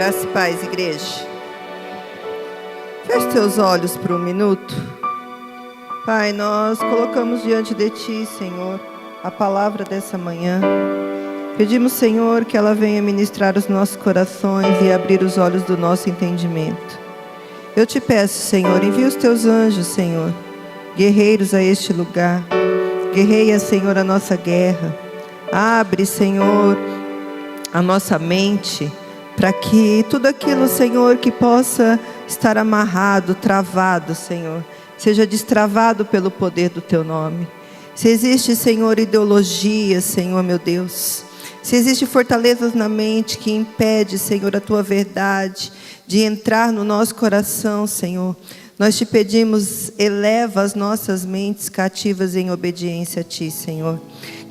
Graça e paz, igreja. Feche seus olhos por um minuto. Pai, nós colocamos diante de Ti, Senhor, a palavra dessa manhã. Pedimos, Senhor, que ela venha ministrar os nossos corações e abrir os olhos do nosso entendimento. Eu te peço, Senhor, envia os Teus anjos, Senhor, guerreiros a este lugar. Guerreia, Senhor, a nossa guerra. Abre, Senhor, a nossa mente, para que tudo aquilo, Senhor, que possa estar amarrado, travado, Senhor, seja destravado pelo poder do Teu nome. Se existe, Senhor, ideologia, Senhor, meu Deus, se existe fortalezas na mente que impede, Senhor, a Tua verdade de entrar no nosso coração, Senhor, nós Te pedimos, eleva as nossas mentes cativas em obediência a Ti, Senhor.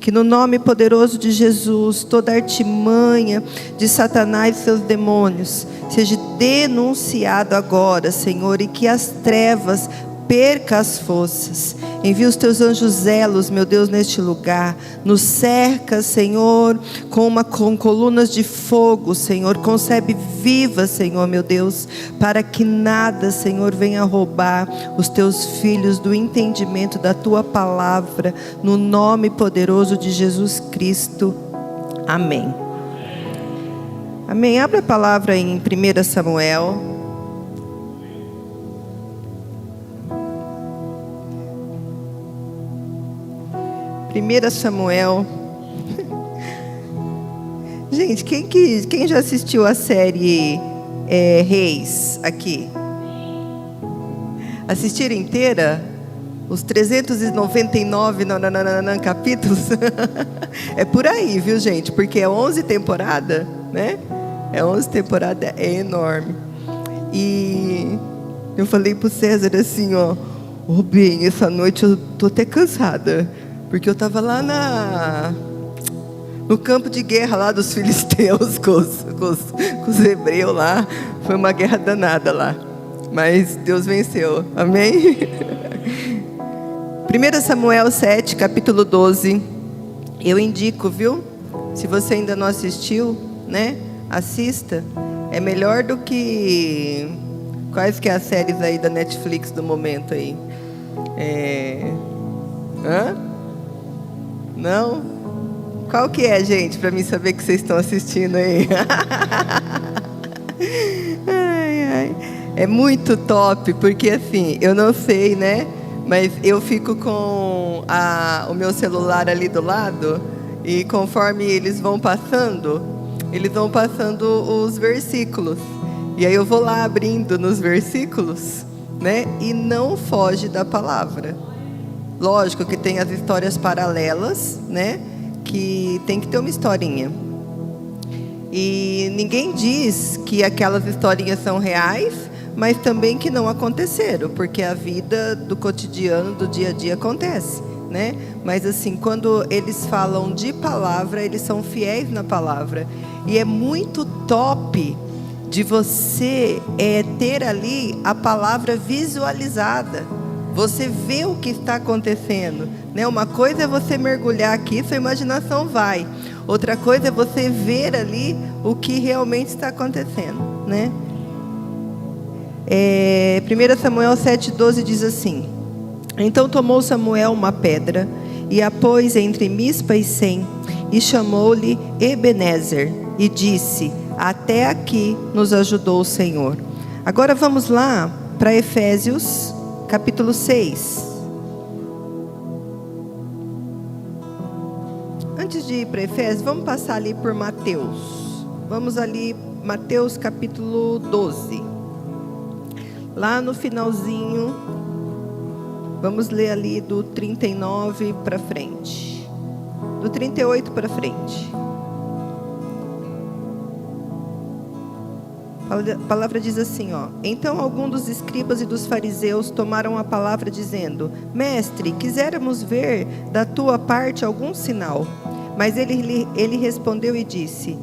Que no nome poderoso de Jesus, toda artimanha de Satanás e seus demônios seja denunciado agora, Senhor, e que as trevas perca as forças. Envia os Teus anjos zelos, meu Deus, neste lugar. Nos cerca, Senhor, com colunas de fogo, Senhor. Concebe viva, Senhor, meu Deus, para que nada, Senhor, venha roubar os Teus filhos do entendimento da Tua palavra, no nome poderoso de Jesus Cristo. Amém. Amém. Abra a palavra em 1 Samuel. 1 Samuel. Gente, quem já assistiu a série Reis aqui? Assistiram inteira? Os 399 capítulos? É por aí, viu, gente? Porque é 11 temporadas, né? É 11 temporadas, é enorme. E eu falei pro César assim, ó, bem, essa noite eu tô até cansada. Porque eu estava lá no campo de guerra lá dos filisteus com os hebreus lá. Foi uma guerra danada lá. Mas Deus venceu. Amém? 1 Samuel 7, capítulo 12. Eu indico, viu? Se você ainda não assistiu, né? Assista. É melhor do que... Quais que é as séries aí da Netflix do momento aí? Não? Qual que é, gente? Para mim saber que vocês estão assistindo aí. É muito top, porque assim, eu não sei, né? Mas eu fico com o meu celular ali do lado, e conforme eles vão passando os versículos. E aí eu vou lá abrindo nos versículos, né? E não foge da palavra. Lógico que tem as histórias paralelas, né? Que tem que ter uma historinha. E ninguém diz que aquelas historinhas são reais, mas também que não aconteceram, porque a vida do cotidiano, do dia a dia acontece, né? Mas assim, quando eles falam de palavra, eles são fiéis na palavra. E é muito top de você ter ali a palavra visualizada. Você vê o que está acontecendo, né? Uma coisa é você mergulhar aqui, sua imaginação vai. Outra coisa é você ver ali o que realmente está acontecendo, né? 1 Samuel 7,12 diz assim: Então tomou Samuel uma pedra e a pôs entre Mispa e Sem, e chamou-lhe Ebenezer, e disse: Até aqui nos ajudou o Senhor. Agora vamos lá para Efésios capítulo 6. Antes de ir para Efésios, vamos passar ali por Mateus. Vamos ali, Mateus capítulo 12. Lá no finalzinho, vamos ler ali do 39 para frente. Do 38 para frente. A palavra diz assim, ó: Então alguns dos escribas e dos fariseus tomaram a palavra dizendo: Mestre, quiséramos ver da tua parte algum sinal. Mas ele respondeu e disse: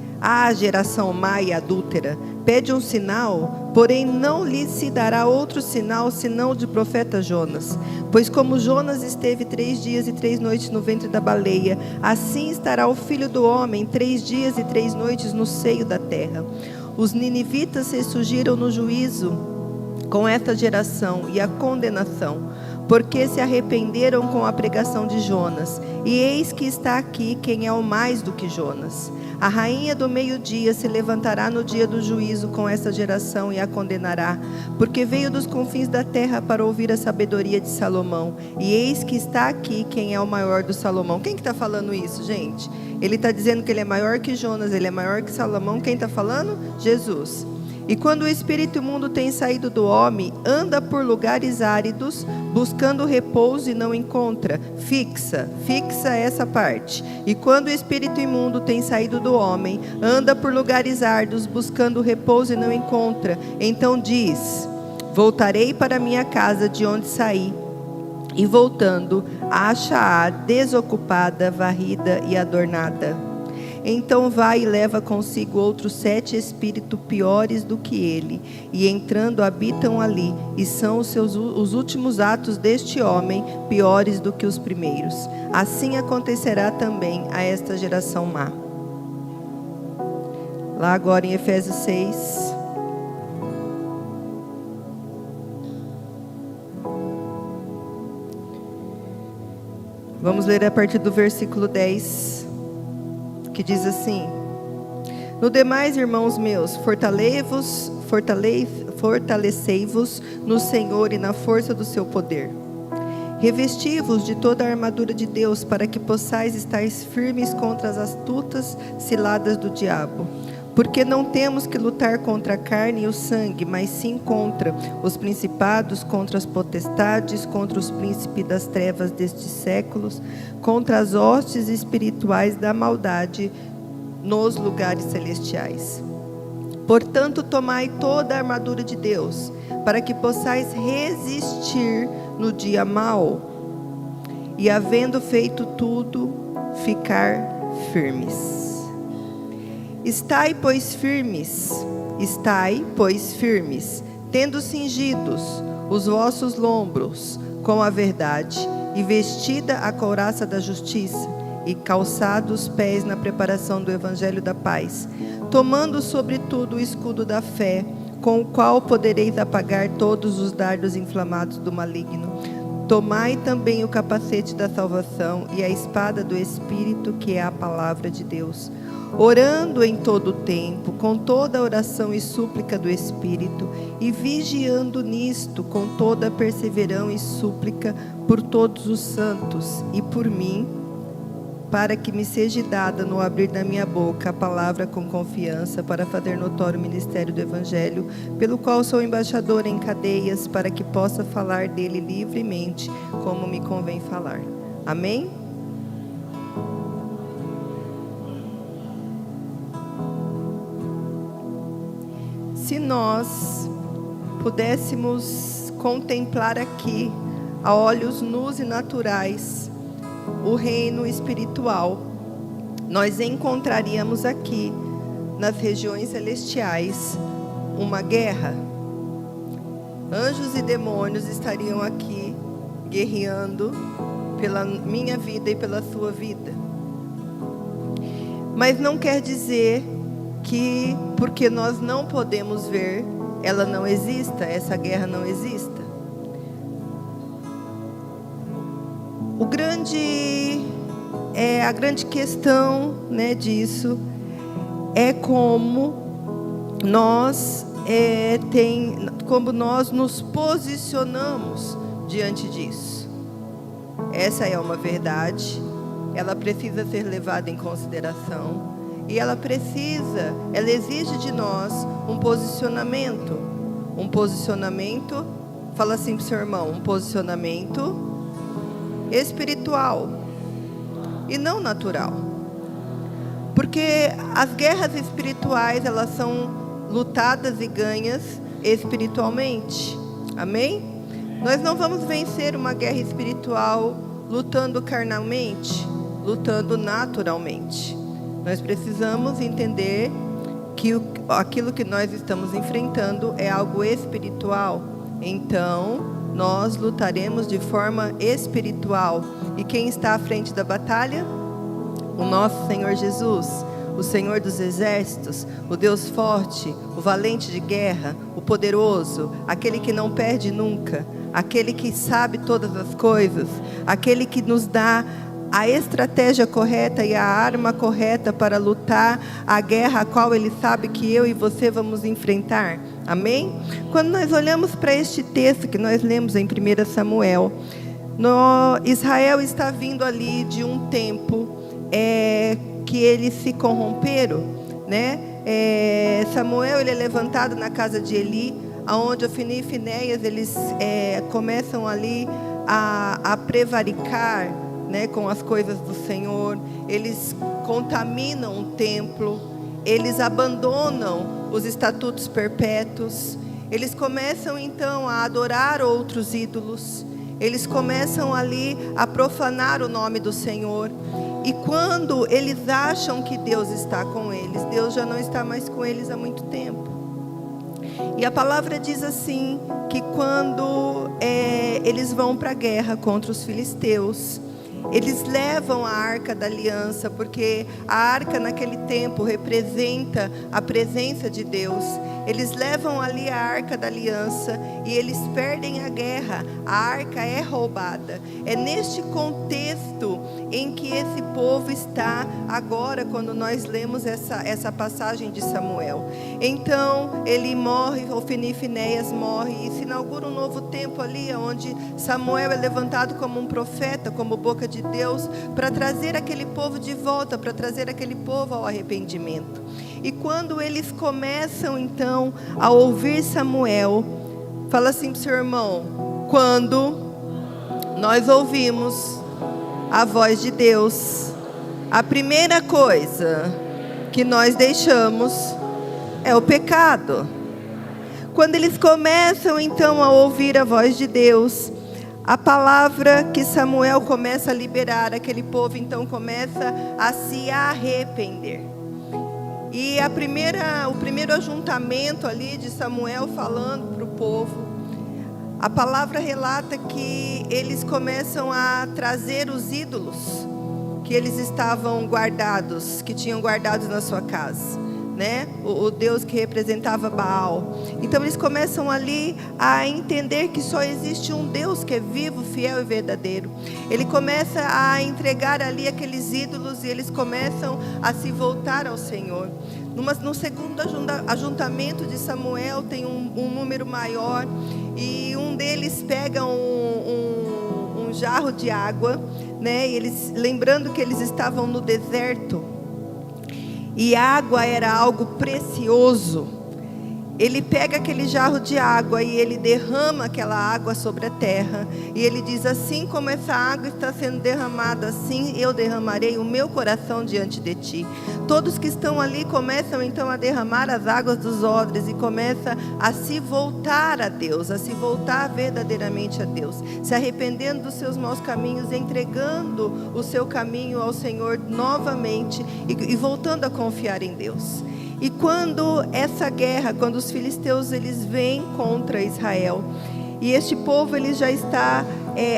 geração má e adúltera, pede um sinal, porém não lhe se dará outro sinal senão o de profeta Jonas. Pois como Jonas esteve 3 dias e 3 noites no ventre da baleia, assim estará o Filho do Homem 3 dias e 3 noites no seio da terra. Os ninivitas se surgiram no juízo com esta geração e a condenação, porque se arrependeram com a pregação de Jonas. E eis que está aqui quem é o mais do que Jonas. A rainha do meio-dia se levantará no dia do juízo com esta geração e a condenará, porque veio dos confins da terra para ouvir a sabedoria de Salomão. E eis que está aqui quem é o maior do Salomão. Quem que está falando isso, gente? Ele está dizendo que ele é maior que Jonas, ele é maior que Salomão. Quem está falando? Jesus. E quando o espírito imundo tem saído do homem, anda por lugares áridos, buscando repouso e não encontra. Fixa essa parte. E quando o espírito imundo tem saído do homem, anda por lugares áridos, buscando repouso e não encontra. Então diz: voltarei para minha casa de onde saí. E voltando, acha-a desocupada, varrida e adornada. Então vai e leva consigo outros 7 espíritos piores do que ele, e entrando habitam ali, e são os últimos atos deste homem piores do que os primeiros. Assim acontecerá também a esta geração má. Lá agora em Efésios 6. Vamos ler a partir do versículo 10. Que diz assim: no demais, irmãos meus, fortalecei-vos no Senhor e na força do seu poder. Revesti-vos de toda a armadura de Deus, para que possais estar firmes contra as astutas ciladas do diabo. Porque não temos que lutar contra a carne e o sangue, mas sim contra os principados, contra as potestades, contra os príncipes das trevas destes séculos, contra as hostes espirituais da maldade nos lugares celestiais. Portanto, tomai toda a armadura de Deus, para que possais resistir no dia mau, e havendo feito tudo, ficar firmes. Estai, pois, firmes, tendo cingidos os vossos lombos com a verdade, e vestida a couraça da justiça, e calçados os pés na preparação do evangelho da paz, tomando sobretudo o escudo da fé, com o qual podereis apagar todos os dardos inflamados do maligno. Tomai também o capacete da salvação e a espada do Espírito, que é a palavra de Deus, orando em todo o tempo, com toda a oração e súplica do Espírito, e vigiando nisto, com toda a perseverança e súplica por todos os santos, e por mim, para que me seja dada no abrir da minha boca a palavra com confiança, para fazer notório o ministério do Evangelho, pelo qual sou embaixador em cadeias, para que possa falar dele livremente, como me convém falar. Amém? Se nós pudéssemos contemplar aqui, a olhos nus e naturais, o reino espiritual, nós encontraríamos aqui, nas regiões celestiais, uma guerra. Anjos e demônios estariam aqui guerreando pela minha vida e pela sua vida. Mas não quer dizer que, porque nós não podemos ver, ela não exista, essa guerra não exista. A grande questão, disso é como nós nos posicionamos diante disso. Essa é uma verdade, ela precisa ser levada em consideração. E ela exige de nós um posicionamento. Um posicionamento, fala assim para o seu irmão, um posicionamento espiritual e não natural. Porque as guerras espirituais, elas são lutadas e ganhas espiritualmente. Amém? Nós não vamos vencer uma guerra espiritual lutando carnalmente, lutando naturalmente. Nós precisamos entender que aquilo que nós estamos enfrentando é algo espiritual. Então, nós lutaremos de forma espiritual. E quem está à frente da batalha? O nosso Senhor Jesus. o Senhor dos exércitos, o Deus forte, o valente de guerra, o poderoso, aquele que não perde nunca, aquele que sabe todas as coisas, aquele que nos dá a estratégia correta e a arma correta para lutar a guerra a qual Ele sabe que eu e você vamos enfrentar. Amém? Quando nós olhamos para este texto que nós lemos em 1 Samuel, Israel está vindo ali de um tempo que eles se corromperam, né? Samuel, ele é levantado na casa de Eli, onde Ofni e Finéias, eles começam ali a prevaricar, né, com as coisas do Senhor. Eles contaminam o templo, eles abandonam os estatutos perpétuos, eles começam então a adorar outros ídolos, eles começam ali a profanar o nome do Senhor. E quando eles acham que Deus está com eles, Deus já não está mais com eles há muito tempo. E a palavra diz assim, que quando eles vão para a guerra contra os filisteus, eles levam a Arca da Aliança, porque a Arca naquele tempo representa a presença de Deus. Eles levam ali a Arca da Aliança e eles perdem a guerra, a Arca é roubada. É neste contexto em que esse povo está agora, quando nós lemos essa passagem de Samuel. Então, ele morre, Ofni e Finéias morre, e se inaugura um novo tempo ali, onde Samuel é levantado como um profeta, como boca de Deus, para trazer aquele povo de volta, para trazer aquele povo ao arrependimento. E quando eles começam então a ouvir Samuel, fala assim para o seu irmão: quando nós ouvimos a voz de Deus, a primeira coisa que nós deixamos é o pecado. Quando eles começam então a ouvir a voz de Deus, a palavra que Samuel começa a liberar, aquele povo então começa a se arrepender. E o primeiro ajuntamento ali de Samuel falando para o povo, a palavra relata que eles começam a trazer os ídolos que eles estavam guardados, que tinham guardados na sua casa, né? O Deus que representava Baal. Então eles começam ali a entender que só existe um Deus que é vivo, fiel e verdadeiro. Ele começa a entregar ali aqueles ídolos e eles começam a se voltar ao Senhor. No segundo ajuntamento de Samuel tem um número maior, e um deles pega um jarro de água, né? E eles, lembrando que eles estavam no deserto, e água era algo precioso, ele pega aquele jarro de água e ele derrama aquela água sobre a terra, e ele diz: assim como essa água está sendo derramada, assim eu derramarei o meu coração diante de ti. Todos que estão ali começam então a derramar as águas dos odres e começam a se voltar a Deus, a se voltar verdadeiramente a Deus, se arrependendo dos seus maus caminhos, entregando o seu caminho ao Senhor novamente e voltando a confiar em Deus. E quando essa guerra, quando os filisteus eles vêm contra Israel, e este povo ele já está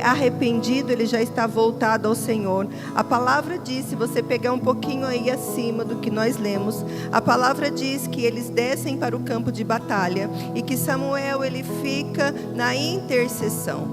arrependido, ele já está voltado ao Senhor, a palavra diz, se você pegar um pouquinho aí acima do que nós lemos, a palavra diz que eles descem para o campo de batalha, e que Samuel ele fica na intercessão.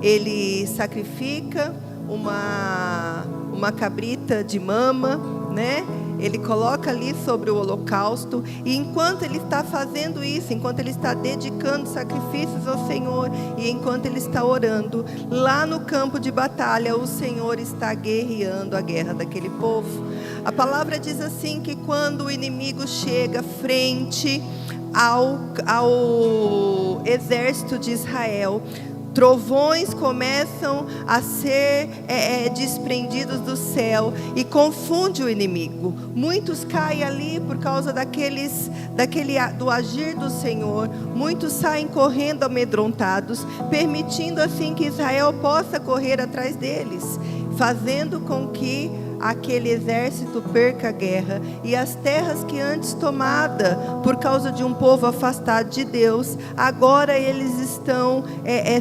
Ele sacrifica uma cabrita de mama, né? Ele coloca ali sobre o holocausto, e enquanto ele está fazendo isso, enquanto ele está dedicando sacrifícios ao Senhor, e enquanto ele está orando, lá no campo de batalha, o Senhor está guerreando a guerra daquele povo. A palavra diz assim, que quando o inimigo chega frente ao exército de Israel, trovões começam a ser desprendidos do céu e confunde o inimigo. Muitos caem ali por causa do agir do Senhor. Muitos saem correndo amedrontados, permitindo assim que Israel possa correr atrás deles, fazendo com que aquele exército perca a guerra, e as terras que antes tomada por causa de um povo afastado de Deus, agora eles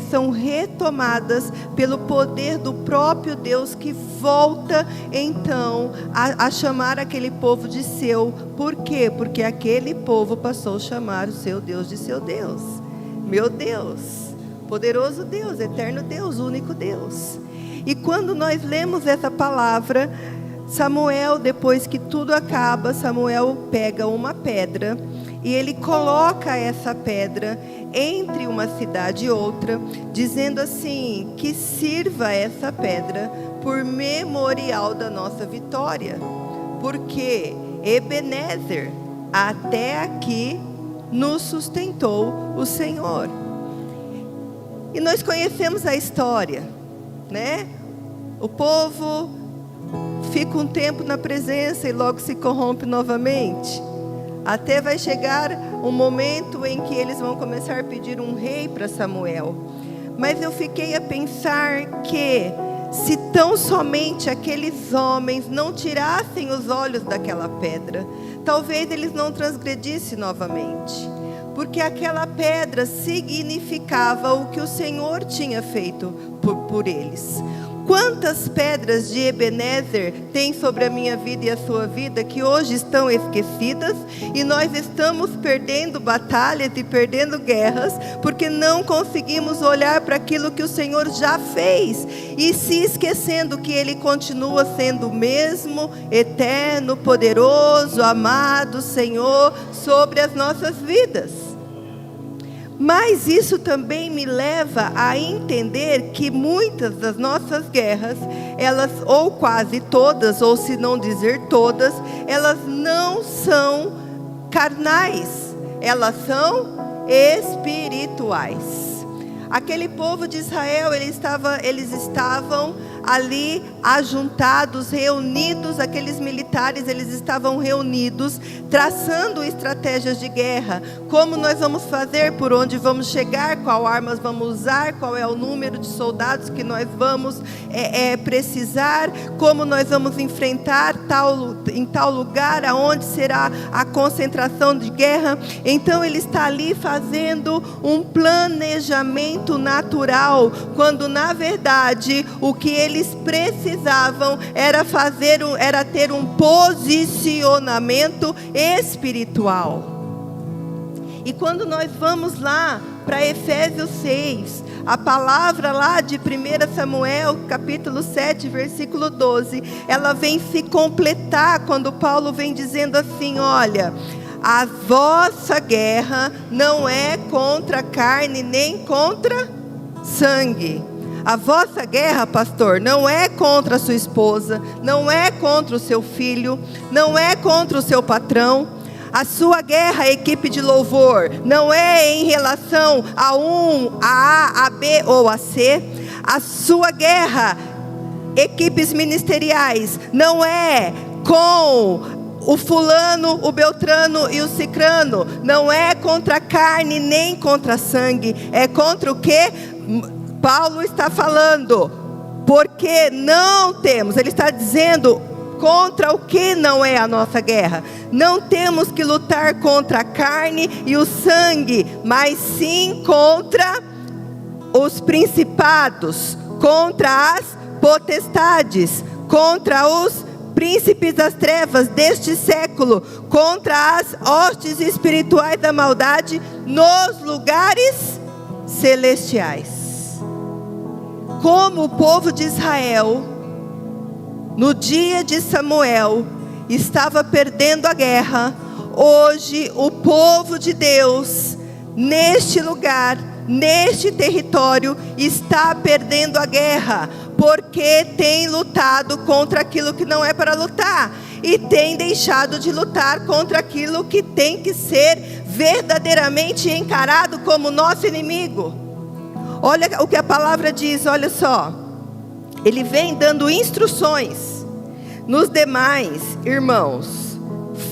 são retomadas pelo poder do próprio Deus, que volta então a chamar aquele povo de seu. Por quê? Porque aquele povo passou a chamar o seu Deus de seu Deus. Meu Deus, poderoso Deus, eterno Deus, único Deus. E quando nós lemos essa palavra, Samuel, depois que tudo acaba, Samuel pega uma pedra e ele coloca essa pedra entre uma cidade e outra, dizendo assim, que sirva essa pedra por memorial da nossa vitória, porque Ebenezer, até aqui nos sustentou o Senhor. E nós conhecemos a história, né? O povo fica um tempo na presença e logo se corrompe novamente. Até vai chegar um momento em que eles vão começar a pedir um rei para Samuel. Mas eu fiquei a pensar que se tão somente aqueles homens não tirassem os olhos daquela pedra, talvez eles não transgredissem novamente. Porque aquela pedra significava o que o Senhor tinha feito por eles. Quantas pedras de Ebenezer tem sobre a minha vida e a sua vida que hoje estão esquecidas, e nós estamos perdendo batalhas e perdendo guerras porque não conseguimos olhar para aquilo que o Senhor já fez e se esquecendo que Ele continua sendo o mesmo, eterno, poderoso, amado Senhor sobre as nossas vidas. Mas isso também me leva a entender que muitas das nossas guerras, elas, ou quase todas, ou se não dizer todas, elas não são carnais, elas são espirituais. Aquele povo de Israel, eles estavam ali ajuntados, reunidos, aqueles militares, eles estavam reunidos, traçando estratégias de guerra. Como nós vamos fazer, por onde vamos chegar, qual armas vamos usar, qual é o número de soldados que nós vamos precisar, como nós vamos enfrentar em tal lugar, aonde será a concentração de guerra. Então ele está ali fazendo um planejamento natural, quando na verdade o que eles precisavam era ter um posicionamento espiritual. E quando nós vamos lá para Efésios 6, a palavra lá de 1 Samuel, capítulo 7, versículo 12, ela vem se completar quando Paulo vem dizendo assim, olha, a vossa guerra não é contra carne nem contra sangue. A vossa guerra, pastor, não é contra a sua esposa, não é contra o seu filho, não é contra o seu patrão. A sua guerra, equipe de louvor, não é em relação a A, a B ou a C. A sua guerra, equipes ministeriais, não é com o fulano, o beltrano e o cicrano. Não é contra a carne nem contra sangue. É contra o que Paulo está falando. Porque não temos, ele está dizendo contra o que não é a nossa guerra. Não temos que lutar contra a carne e o sangue, mas sim contra os principados, contra as potestades, contra os príncipes das trevas deste século, contra as hostes espirituais da maldade nos lugares celestiais. Como o povo de Israel, no dia de Samuel, estava perdendo a guerra, hoje o povo de Deus, neste lugar, neste território, está perdendo a guerra, porque tem lutado contra aquilo que não é para lutar, e tem deixado de lutar contra aquilo que tem que ser verdadeiramente encarado como nosso inimigo. Olha o que a palavra diz, olha só. Ele vem dando instruções. Nos demais, irmãos,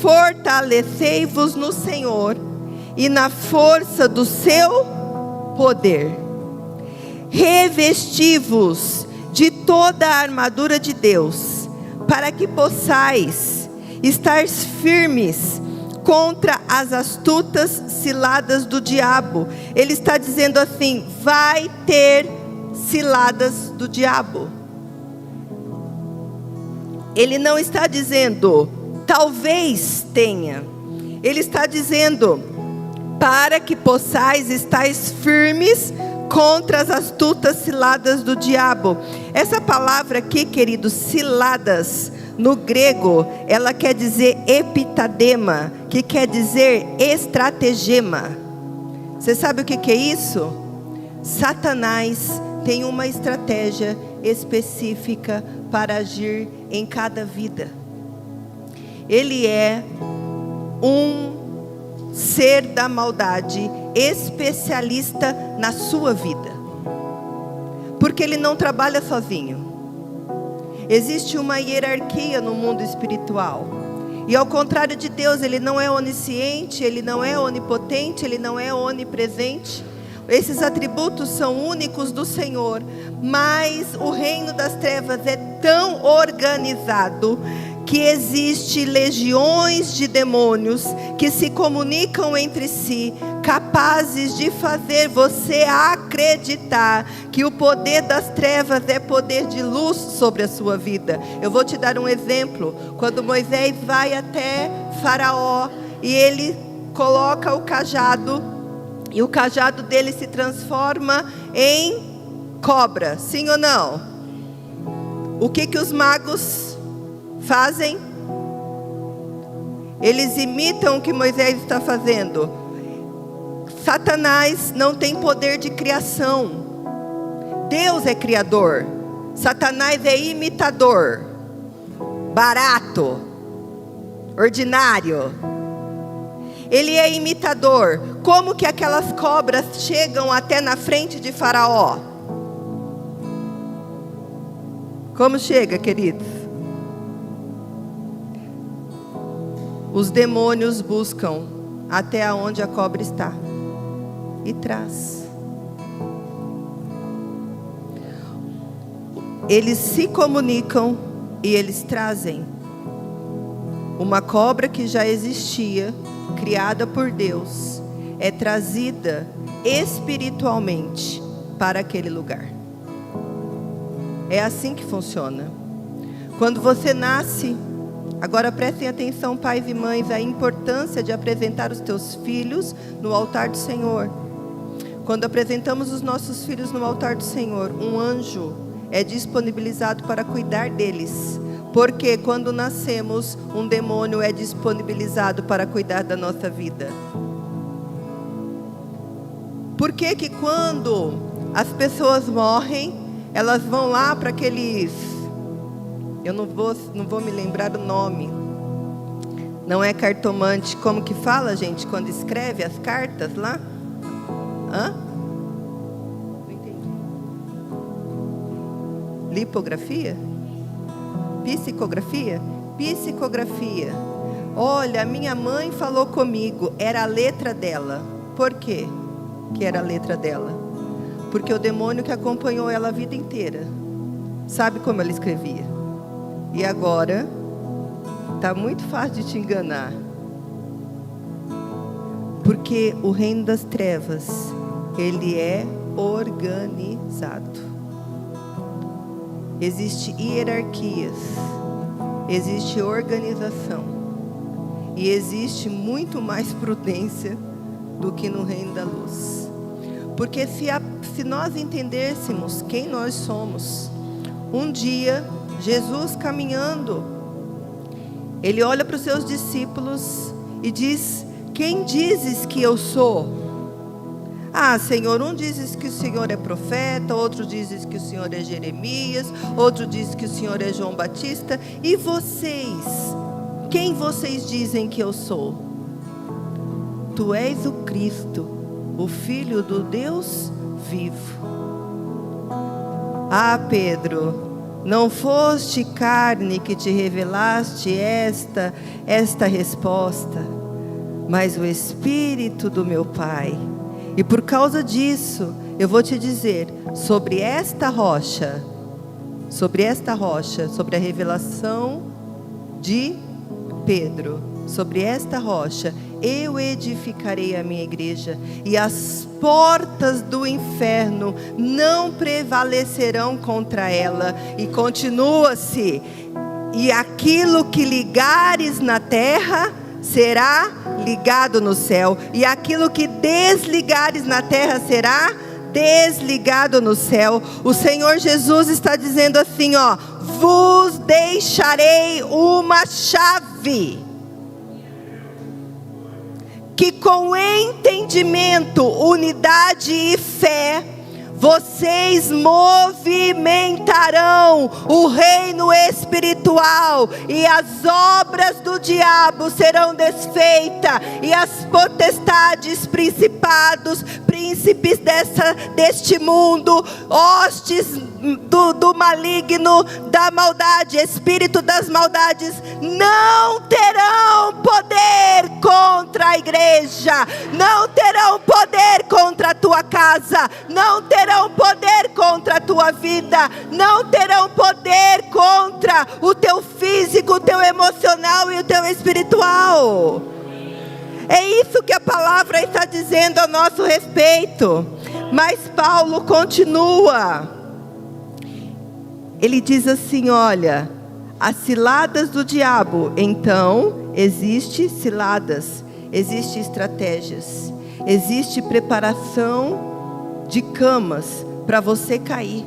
fortalecei-vos no Senhor e na força do seu poder. Revesti-vos de toda a armadura de Deus, para que possais estar firmes contra as astutas ciladas do diabo. Ele está dizendo assim: vai ter ciladas do diabo. Ele não está dizendo talvez tenha. Ele está dizendo para que possais estar firmes contra as astutas ciladas do diabo. Essa palavra aqui, queridos, ciladas, no grego, ela quer dizer epitadema, que quer dizer estratagema. Você sabe o que é isso? Satanás tem uma estratégia específica para agir em cada vida. Ele é um ser da maldade, especialista na sua vida, porque ele não trabalha sozinho. Existe uma hierarquia no mundo espiritual, e ao contrário de Deus, ele não é onisciente, ele não é onipotente, ele não é onipresente. Esses atributos são únicos do Senhor, mas o reino das trevas é tão organizado que existe legiões de demônios que se comunicam entre si, capazes de fazer você acreditar que o poder das trevas é poder de luz sobre a sua vida. Eu vou te dar um exemplo. Quando Moisés vai até Faraó e ele coloca o cajado, e o cajado dele se transforma em cobra, sim ou não? O que os magos fazem? Eles imitam o que Moisés está fazendo. Satanás não tem poder de criação. Deus é criador. Satanás é imitador, barato, ordinário. Ele é imitador. Como que aquelas cobras chegam até na frente de Faraó? Como chega, queridos? Os demônios buscam até onde a cobra está e traz. Eles se comunicam e eles trazem uma cobra que já existia, criada por Deus, é trazida espiritualmente para aquele lugar. É assim que funciona. Quando você nasce, agora prestem atenção, pais e mães, a importância de apresentar os teus filhos no altar do Senhor. Quando apresentamos os nossos filhos no altar do Senhor, um anjo é disponibilizado para cuidar deles. Porque quando nascemos, um demônio é disponibilizado para cuidar da nossa vida. Por que que quando as pessoas morrem, elas vão lá para aqueles... Eu não vou me lembrar o nome. Não é cartomante. Como que fala, gente, quando escreve as cartas lá? Hã? Não entendi. Lipografia? Psicografia? Psicografia. Olha, minha mãe falou comigo, era a letra dela. Por quê que era a letra dela? Porque o demônio que acompanhou ela a vida inteira sabe como ela escrevia. E agora está muito fácil de te enganar. Porque o reino das trevas, ele é organizado. Existe hierarquias, existe organização e existe muito mais prudência do que no reino da luz. Porque se nós entendêssemos quem nós somos, um dia Jesus caminhando, ele olha para os seus discípulos e diz: quem dizes que eu sou? Ah, Senhor, um diz que o Senhor é profeta, outro diz que o Senhor é Jeremias, outro diz que o Senhor é João Batista. E vocês? Quem vocês dizem que eu sou? Tu és o Cristo, o Filho do Deus vivo. Ah, Pedro, não foste carne que te revelaste esta resposta, mas o Espírito do meu Pai. E por causa disso, eu vou te dizer, sobre esta rocha, sobre esta rocha, sobre a revelação de Pedro, sobre esta rocha, eu edificarei a minha igreja, e as portas do inferno não prevalecerão contra ela. E continua-se: e aquilo que ligares na terra será ligado no céu, e aquilo que desligares na terra será desligado no céu. O Senhor Jesus está dizendo assim, ó: vos deixarei uma chave, que com entendimento, unidade e fé, vocês movimentarão o reino espiritual, e as obras do diabo serão desfeitas, e as potestades, principados, príncipes deste mundo, hostes do maligno, da maldade, espírito das maldades, não terão poder contra a igreja, não terão poder contra a tua casa, não terão poder contra a tua vida, não terão poder contra o teu físico, o teu emocional e o teu espiritual. É isso que a palavra está dizendo a nosso respeito. Mas Paulo continua. Ele diz assim, olha: as ciladas do diabo. Então, existe ciladas, existe estratégias, existe preparação de camas para você cair.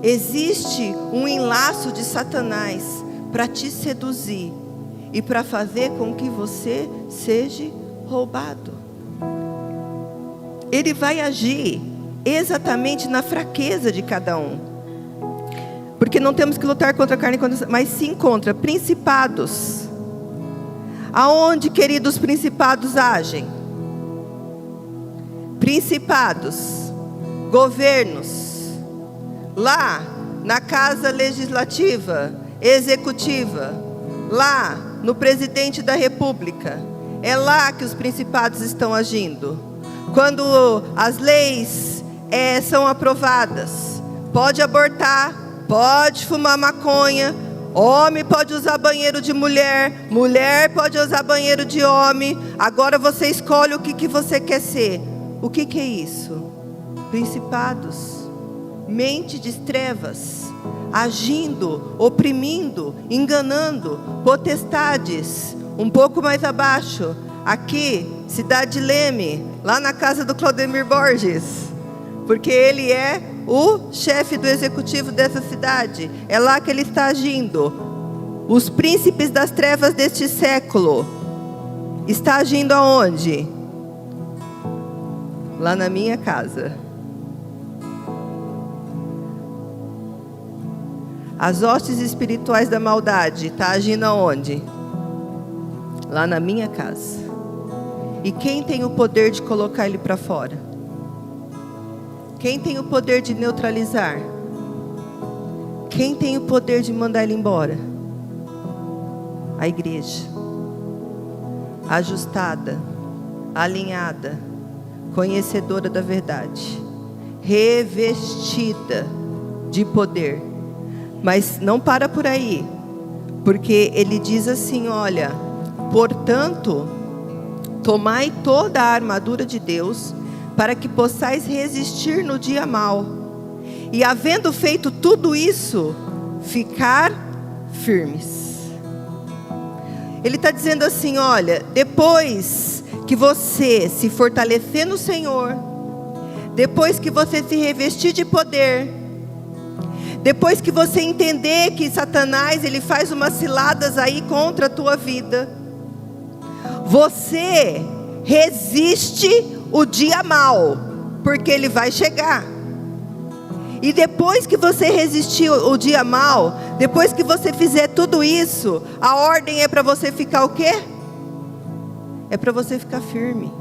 Existe um enlaço de Satanás para te seduzir e para fazer com que você seja roubado. Ele vai agir exatamente na fraqueza de cada um. Porque não temos que lutar contra a carne, mas sim contra principados. Aonde, queridos, principados agem? Principados, governos, lá na casa legislativa, executiva, lá no presidente da república, é lá que os principados estão agindo. Quando as leis são aprovadas, pode abortar, pode fumar maconha, homem pode usar banheiro de mulher, mulher pode usar banheiro de homem. Agora você escolhe o que você quer ser. O que é isso? Principados, mente de trevas, agindo, oprimindo, enganando, potestades. Um pouco mais abaixo, aqui, cidade de Leme, lá na casa do Claudemir Borges, porque ele é o chefe do executivo dessa cidade. É lá que ele está agindo. Os príncipes das trevas deste século está agindo aonde? Lá na minha casa. As hostes espirituais da maldade está agindo aonde? Lá na minha casa. E quem tem o poder de colocar ele para fora? Quem tem o poder de neutralizar? Quem tem o poder de mandar ele embora? A igreja. Ajustada, alinhada, conhecedora da verdade, revestida de poder. Mas não para por aí, porque ele diz assim, olha: portanto, tomai toda a armadura de Deus, para que possais resistir no dia mau, e havendo feito tudo isso, ficar firmes. Ele está dizendo assim, olha, depois que você se fortalecer no Senhor, depois que você se revestir de poder, depois que você entender que Satanás, ele faz umas ciladas aí contra a tua vida, você resiste o dia mau, porque ele vai chegar. E depois que você resistir o dia mau, depois que você fizer tudo isso, a ordem é para você ficar o quê? É para você ficar firme.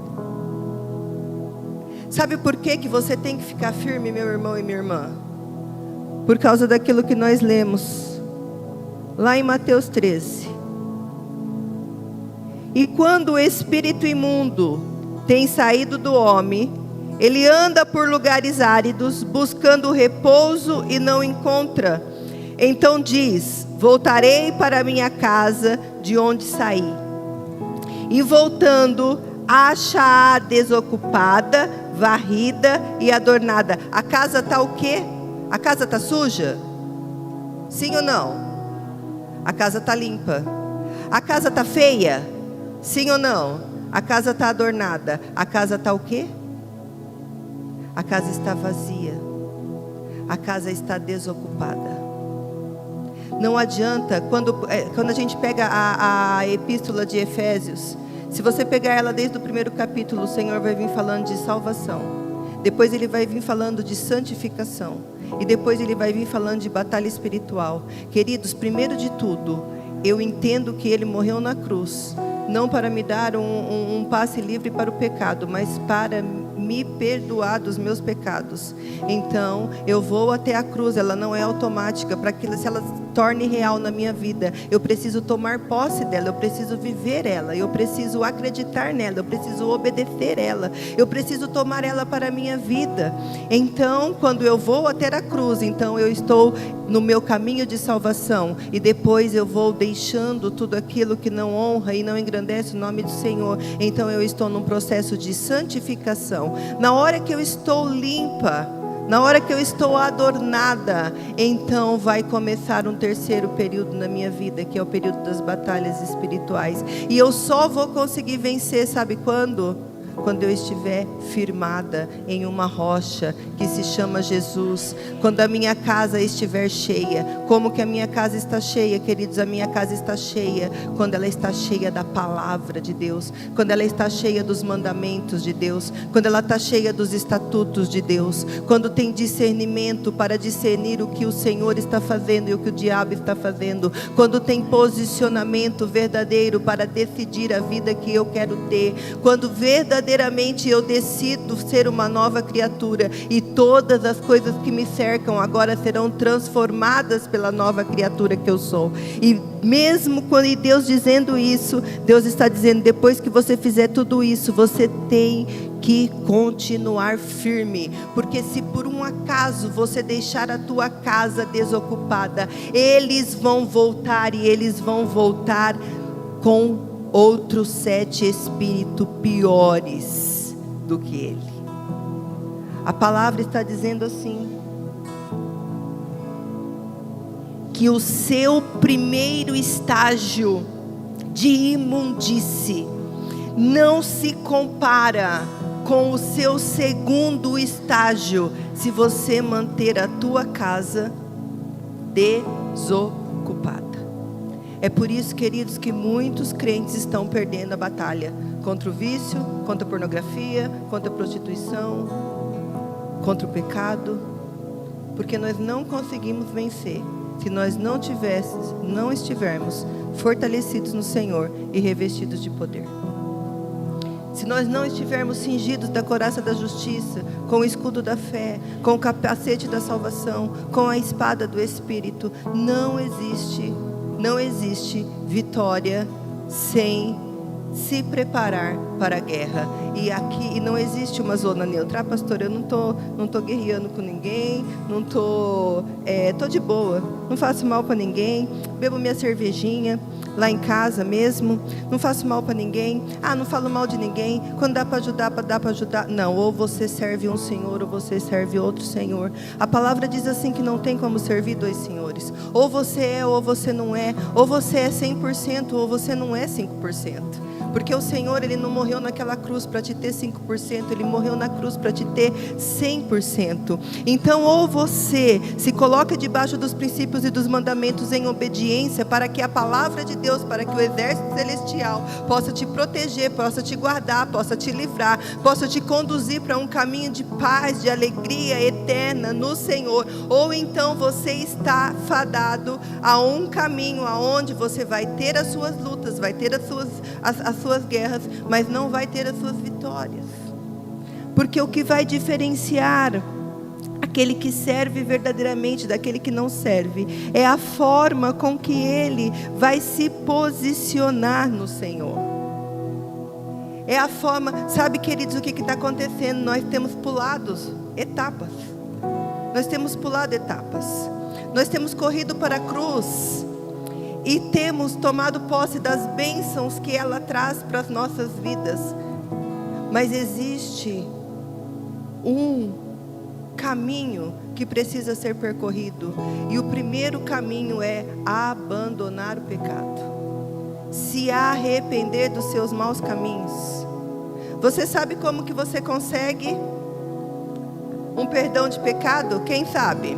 Sabe por que você tem que ficar firme, meu irmão e minha irmã? Por causa daquilo que nós lemos lá em Mateus 13. E quando o espírito imundo tem saído do homem, Ele anda por lugares áridos, buscando repouso e não encontra. Então diz: voltarei para minha casa de onde saí. E voltando, acha-a desocupada, varrida e adornada. A casa está o quê? A casa está suja? Sim ou não? A casa está limpa. A casa está feia? Sim ou não? A casa está adornada. A casa está o quê? A casa está vazia. A casa está desocupada. Não adianta, quando a gente pega a epístola de Efésios, se você pegar ela desde o primeiro capítulo, o Senhor vai vir falando de salvação. Depois Ele vai vir falando de santificação. E depois Ele vai vir falando de batalha espiritual. Queridos, primeiro de tudo, eu entendo que Ele morreu na cruz, não para me dar um passe livre para o pecado, mas para me perdoar dos meus pecados. Então eu vou até a cruz, ela não é automática. Para que se ela torne real na minha vida, eu preciso tomar posse dela, eu preciso viver ela, eu preciso acreditar nela, eu preciso obedecer ela, eu preciso tomar ela para a minha vida. Então quando eu vou até a cruz, então eu estou no meu caminho de salvação, e depois eu vou deixando tudo aquilo que não honra e não engrandece o nome do Senhor. Então eu estou num processo de santificação. Na hora que eu estou limpa, na hora que eu estou adornada, então vai começar um terceiro período na minha vida, que é o período das batalhas espirituais. E eu só vou conseguir vencer, sabe quando? Quando eu estiver firmada em uma rocha que se chama Jesus. Quando a minha casa estiver cheia. Como que a minha casa está cheia, queridos? A minha casa está cheia quando ela está cheia da palavra de Deus, quando ela está cheia dos mandamentos de Deus, quando ela está cheia dos estatutos de Deus, quando tem discernimento para discernir o que o Senhor está fazendo e o que o diabo está fazendo, quando tem posicionamento verdadeiro para decidir a vida que eu quero ter, quando verdadeiramente eu decido ser uma nova criatura, e todas as coisas que me cercam agora serão transformadas pela nova criatura que eu sou. E mesmo quando Deus dizendo isso, Deus está dizendo: depois que você fizer tudo isso, você tem que continuar firme, porque se por um acaso você deixar a tua casa desocupada, eles vão voltar, e eles vão voltar com outros 7 espíritos piores do que ele. A palavra está dizendo assim, que o seu primeiro estágio de imundície não se compara com o seu segundo estágio, se você manter a tua casa desocupada. É por isso, queridos, que muitos crentes estão perdendo a batalha contra o vício, contra a pornografia, contra a prostituição, contra o pecado, porque nós não conseguimos vencer se nós não estivermos fortalecidos no Senhor e revestidos de poder. Se nós não estivermos cingidos da couraça da justiça, com o escudo da fé, com o capacete da salvação, com a espada do Espírito, não existe vitória sem se preparar para a guerra. E aqui não existe uma zona neutra. Ah, pastor, eu não tô guerreando com ninguém, tô de boa, não faço mal para ninguém, bebo minha cervejinha lá em casa mesmo, não faço mal para ninguém, não falo mal de ninguém, quando dá para ajudar. Não, ou você serve um Senhor, ou você serve outro Senhor. A palavra diz assim, que não tem como servir 2 senhores. Ou você é, ou você não é. Ou você é 100%, ou você não é 5%. Porque o Senhor, Ele não morreu naquela cruz para te ter 5%, Ele morreu na cruz para te ter 100%. Então, ou você se coloca debaixo dos princípios e dos mandamentos em obediência, para que a palavra de Deus, para que o exército celestial possa te proteger, possa te guardar, possa te livrar, possa te conduzir para um caminho de paz, de alegria eterna no Senhor. Ou então você está fadado a um caminho aonde você vai ter as suas lutas, vai ter as suas guerras, mas não vai ter as suas vitórias. Porque o que vai diferenciar aquele que serve verdadeiramente daquele que não serve é a forma com que ele vai se posicionar no Senhor. É a forma, sabe, queridos, o que está acontecendo? Nós temos pulado etapas. Nós temos pulado etapas. Nós temos corrido para a cruz e temos tomado posse das bênçãos que ela traz para as nossas vidas. Mas existe um caminho que precisa ser percorrido. E o primeiro caminho é abandonar o pecado. Se arrepender dos seus maus caminhos. Você sabe como que você consegue um perdão de pecado? Quem sabe?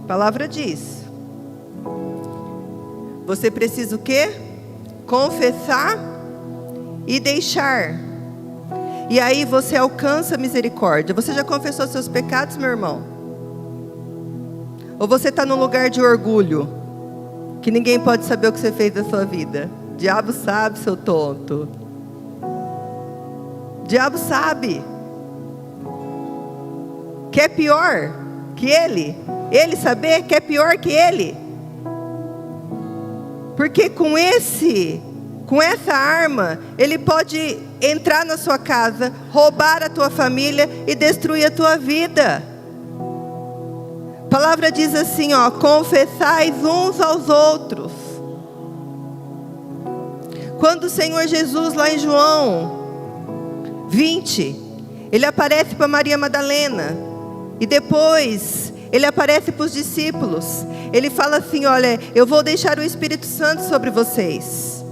A palavra diz. Você precisa o quê? Confessar e deixar. E aí você alcança a misericórdia. Você já confessou seus pecados, meu irmão? Ou você está num lugar de orgulho? Que ninguém pode saber o que você fez da sua vida. O diabo sabe, seu tonto. O diabo sabe. Quer pior que ele? Ele saber que é pior que ele? Porque com essa arma, ele pode entrar na sua casa, roubar a tua família e destruir a tua vida. A palavra diz assim, ó, confessais uns aos outros. Quando o Senhor Jesus, lá em João 20, ele aparece para Maria Madalena, e depois ele aparece para os discípulos. Ele fala assim, olha, eu vou deixar o Espírito Santo sobre vocês.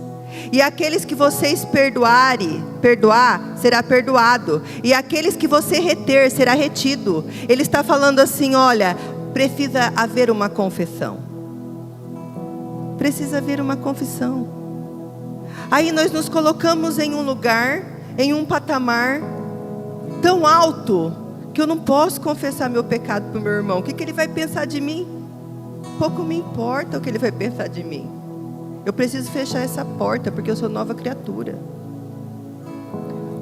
E aqueles que vocês perdoar, será perdoado. E aqueles que você reter, será retido. Ele está falando assim, olha, precisa haver uma confissão. Precisa haver uma confissão. Aí nós nos colocamos em um lugar, em um patamar tão alto, que eu não posso confessar meu pecado para o meu irmão. O que ele vai pensar de mim? Pouco me importa o que ele vai pensar de mim. Eu preciso fechar essa porta, porque eu sou nova criatura.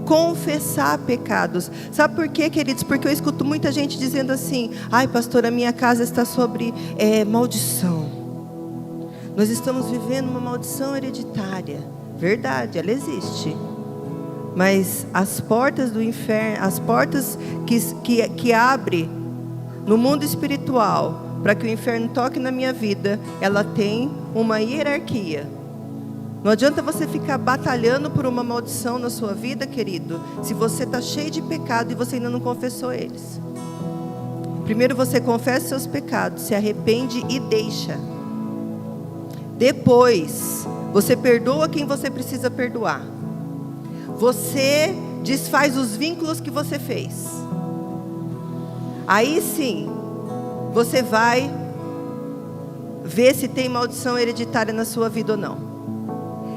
Confessar pecados. Sabe por quê, queridos? Porque eu escuto muita gente dizendo assim, ai pastor, a minha casa está sobre maldição. Nós estamos vivendo uma maldição hereditária. Verdade, ela existe. Mas as portas do inferno, as portas que abre no mundo espiritual, para que o inferno toque na minha vida, ela tem uma hierarquia. Não adianta você ficar batalhando por uma maldição na sua vida, querido, se você está cheio de pecado e você ainda não confessou eles. Primeiro você confessa seus pecados, se arrepende e deixa. Depois, você perdoa quem você precisa perdoar. Você desfaz os vínculos que você fez. Aí sim, você vai ver se tem maldição hereditária na sua vida ou não.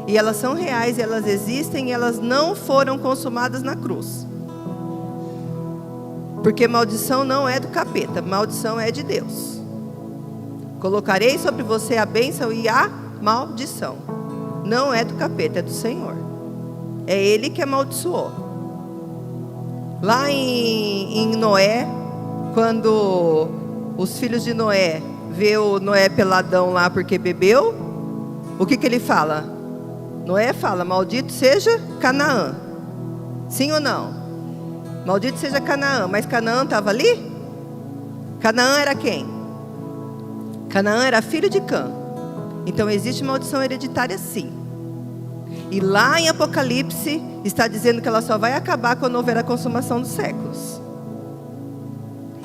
E elas são reais, elas existem, e elas não foram consumadas na cruz. Porque maldição não é do capeta, maldição é de Deus. Colocarei sobre você a bênção e a maldição. Não é do capeta, é do Senhor. É Ele que amaldiçoou. Lá em Noé, quando os filhos de Noé vê o Noé peladão lá porque bebeu, o que ele fala? Noé fala, maldito seja Canaã. Sim ou não? Maldito seja Canaã. Mas Canaã estava ali? Canaã era quem? Canaã era filho de Cã. Então existe maldição hereditária sim. E lá em Apocalipse está dizendo que ela só vai acabar quando houver a consumação dos séculos.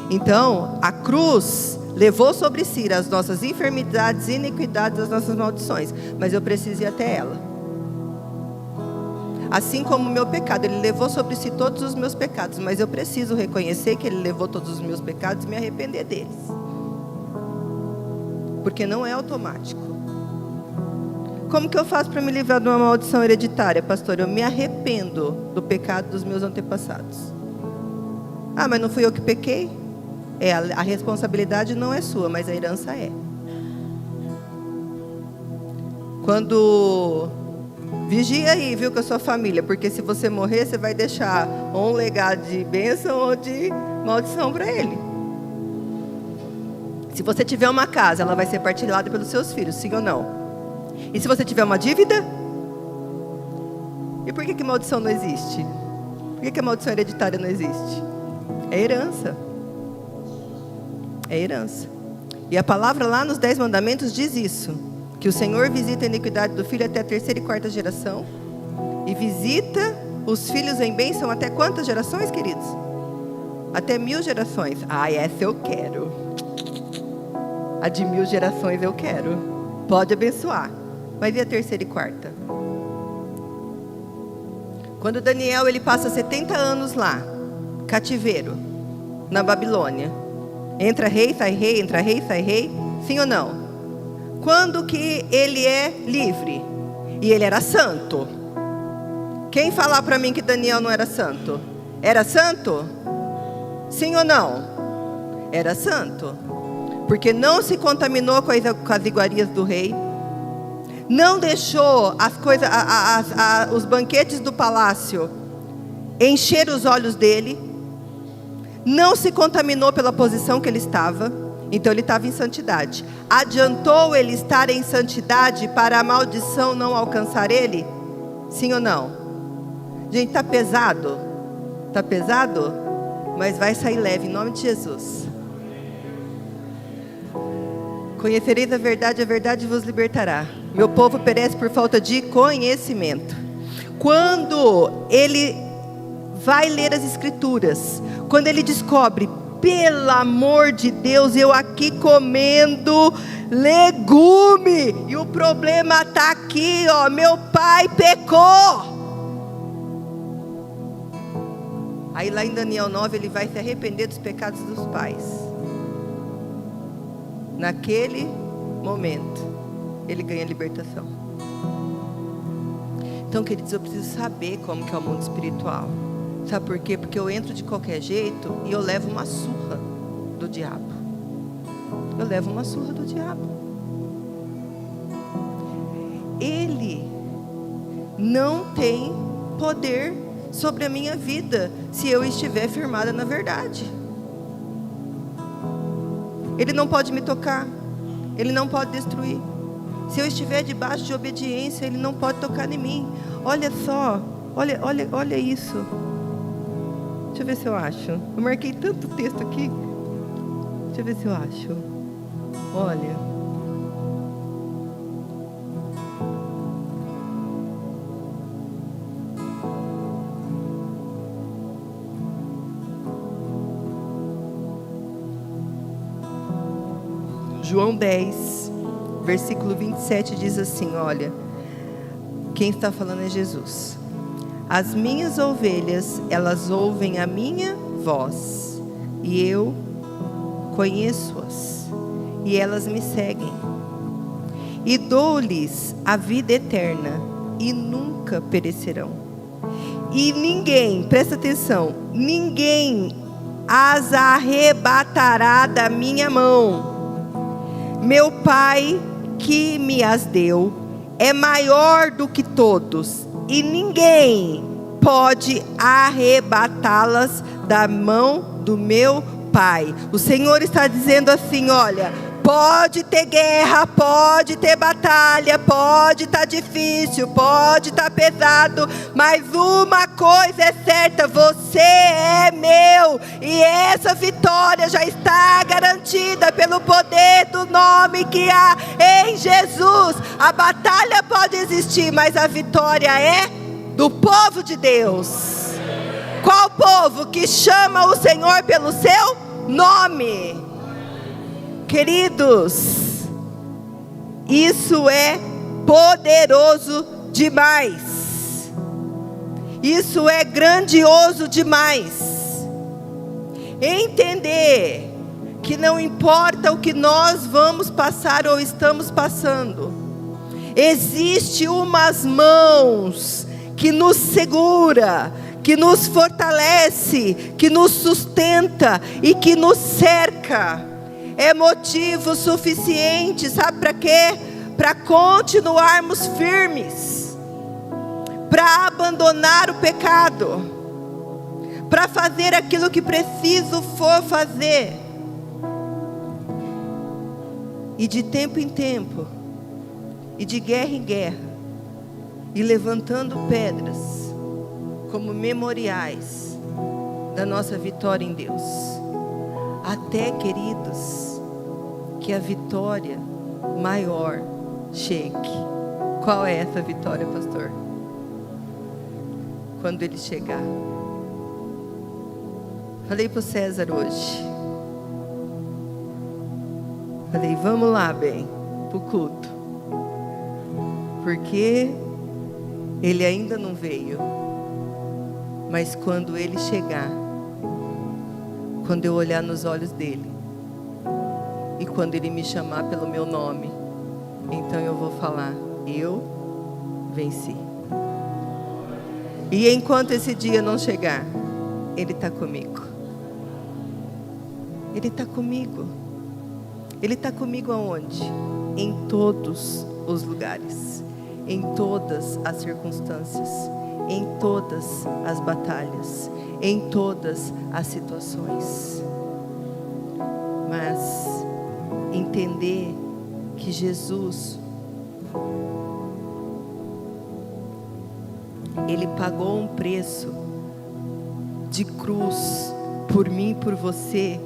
Então a cruz levou sobre si as nossas enfermidades, iniquidades, as nossas maldições. Mas eu preciso ir até ela. Assim como o meu pecado, Ele levou sobre si todos os meus pecados. Mas eu preciso reconhecer que Ele levou todos os meus pecados e me arrepender deles. Porque não é automático. Como que eu faço para me livrar de uma maldição hereditária, pastor? Eu me arrependo do pecado dos meus antepassados. Ah, mas não fui eu que pequei? A responsabilidade não é sua, mas a herança é. Quando... Vigia aí, viu, com a sua família. Porque se você morrer, você vai deixar ou um legado de bênção ou de maldição para ele. Se você tiver uma casa, ela vai ser partilhada pelos seus filhos, sim ou não? E se você tiver uma dívida? E por que maldição não existe? Por que a maldição hereditária não existe? É herança. É herança. E a palavra lá nos 10 mandamentos diz isso. Que o Senhor visita a iniquidade do filho até a 3ª e 4ª geração. E visita os filhos em bênção até quantas gerações, queridos? Até 1000 gerações. Ah, essa eu quero. A de 1000 gerações eu quero. Pode abençoar. Mas e a 3ª e 4ª? Quando Daniel ele passa 70 anos lá, cativeiro, na Babilônia. Entra rei, sai rei, entra rei, sai rei. Sim ou não? Quando que ele é livre? E ele era santo. Quem falar para mim que Daniel não era santo? Era santo? Sim ou não? Era santo. Porque não se contaminou com as iguarias do rei. Não deixou as coisas, os banquetes do palácio encher os olhos dele. Não se contaminou pela posição que ele estava. Então ele estava em santidade. Adiantou ele estar em santidade para a maldição não alcançar ele? Sim ou não? Gente, está pesado? Está pesado? Mas vai sair leve, em nome de Jesus. Conhecereis a verdade vos libertará. Meu povo perece por falta de conhecimento. Quando ele vai ler as escrituras, quando ele descobre, pelo amor de Deus, eu aqui comendo legume, e o problema está aqui, ó, meu pai pecou. Aí lá em Daniel 9 ele vai se arrepender dos pecados dos pais. Naquele momento ele ganha libertação. Então, queridos, eu preciso saber como que é o mundo espiritual. Sabe por quê? Porque eu entro de qualquer jeito e eu levo uma surra do diabo. Eu levo uma surra do diabo. Ele não tem poder sobre a minha vida se eu estiver firmada na verdade. Ele não pode me tocar. Ele não pode destruir. Se eu estiver debaixo de obediência, ele não pode tocar em mim. Olha só, olha isso. Deixa eu ver se eu acho. Eu marquei tanto texto aqui. Deixa eu ver se eu acho. Olha. João 10, versículo 27 diz assim, olha. Quem está falando é Jesus. As minhas ovelhas, elas ouvem a minha voz, e eu conheço-as, e elas me seguem. E dou-lhes a vida eterna, e nunca perecerão. E ninguém, presta atenção, ninguém as arrebatará da minha mão. Meu Pai que me as deu é maior do que todos, e ninguém pode arrebatá-las da mão do meu Pai. O Senhor está dizendo assim, olha, pode ter guerra, pode ter batalha, pode estar difícil, pode estar pesado, mas uma coisa é certa, você é meu, e essa vitória já está garantida pelo poder do nome que há em Jesus. A batalha pode existir, mas a vitória é do povo de Deus. Qual povo? Que chama o Senhor pelo seu nome. Queridos, isso é poderoso demais. Isso é grandioso demais. Entender que não importa o que nós vamos passar ou estamos passando, existe umas mãos que nos segura, que nos fortalece, que nos sustenta e que nos cerca. É motivo suficiente, sabe para quê? Para continuarmos firmes, para abandonar o pecado, para fazer aquilo que preciso for fazer. E de tempo em tempo, e de guerra em guerra, e levantando pedras como memoriais da nossa vitória em Deus. Até, queridos, que a vitória maior chegue. Qual é essa vitória, pastor? Quando ele chegar. Falei para o César hoje. Falei, vamos lá, bem, para o culto. Porque ele ainda não veio. Mas quando ele chegar, quando eu olhar nos olhos dele, e quando ele me chamar pelo meu nome, então eu vou falar, eu venci. E enquanto esse dia não chegar, ele está comigo. Ele está comigo. Ele está comigo aonde? Em todos os lugares, em todas as circunstâncias, em todas as batalhas, em todas as situações. Mas entender que Jesus, Ele pagou um preço de cruz por mim e por você,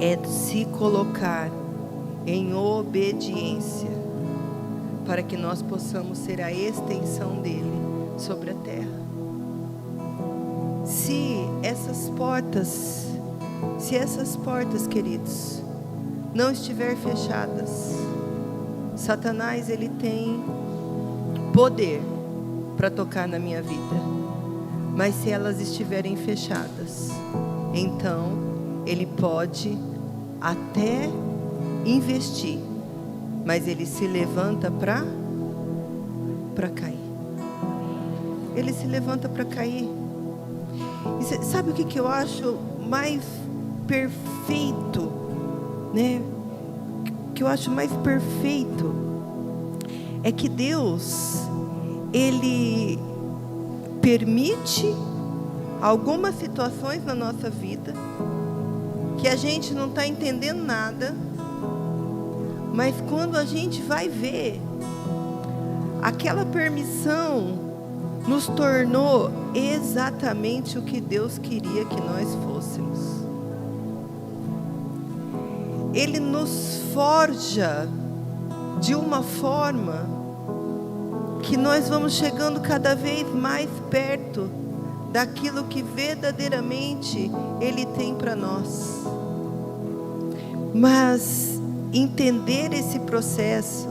é se colocar em obediência para que nós possamos ser a extensão dele sobre a terra. Se essas portas, queridos, não estiver fechadas, Satanás, ele tem poder para tocar na minha vida. Mas se elas estiverem fechadas, então ele pode até investir, mas ele se levanta para cair. Ele se levanta para cair. E sabe o que eu acho mais perfeito, né? O que eu acho mais perfeito é que Deus, Ele permite algumas situações na nossa vida que a gente não está entendendo nada, mas quando a gente vai ver, aquela permissão nos tornou exatamente o que Deus queria que nós fôssemos. Ele nos forja de uma forma que nós vamos chegando cada vez mais perto daquilo que verdadeiramente Ele tem para nós. Mas entender esse processo,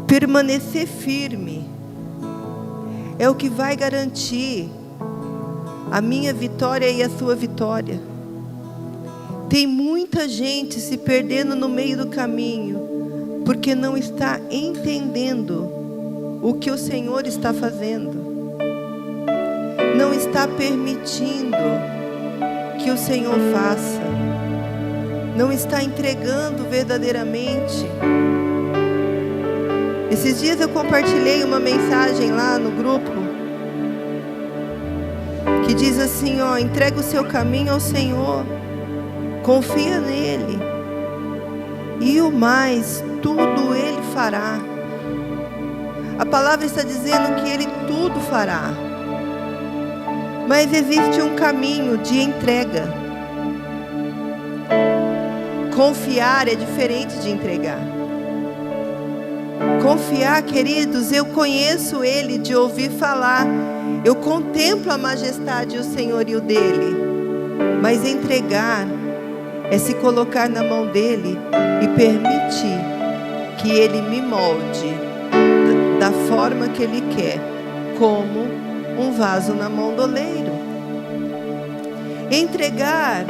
permanecer firme, é o que vai garantir a minha vitória e a sua vitória. Tem muita gente se perdendo no meio do caminho, porque não está entendendo o que o Senhor está fazendo, não está permitindo que o Senhor faça, não está entregando verdadeiramente. Esses dias eu compartilhei uma mensagem lá no grupo, que diz assim, entrega o seu caminho ao Senhor, confia nele, e o mais, tudo Ele fará. A palavra está dizendo que Ele tudo fará. Mas existe um caminho de entrega. Confiar é diferente de entregar. Confiar, queridos, eu conheço Ele de ouvir falar. Eu contemplo a majestade e o senhorio dEle. Mas entregar é se colocar na mão dEle e permitir que Ele me molde da forma que Ele quer, como um vaso na mão do oleiro. Entregar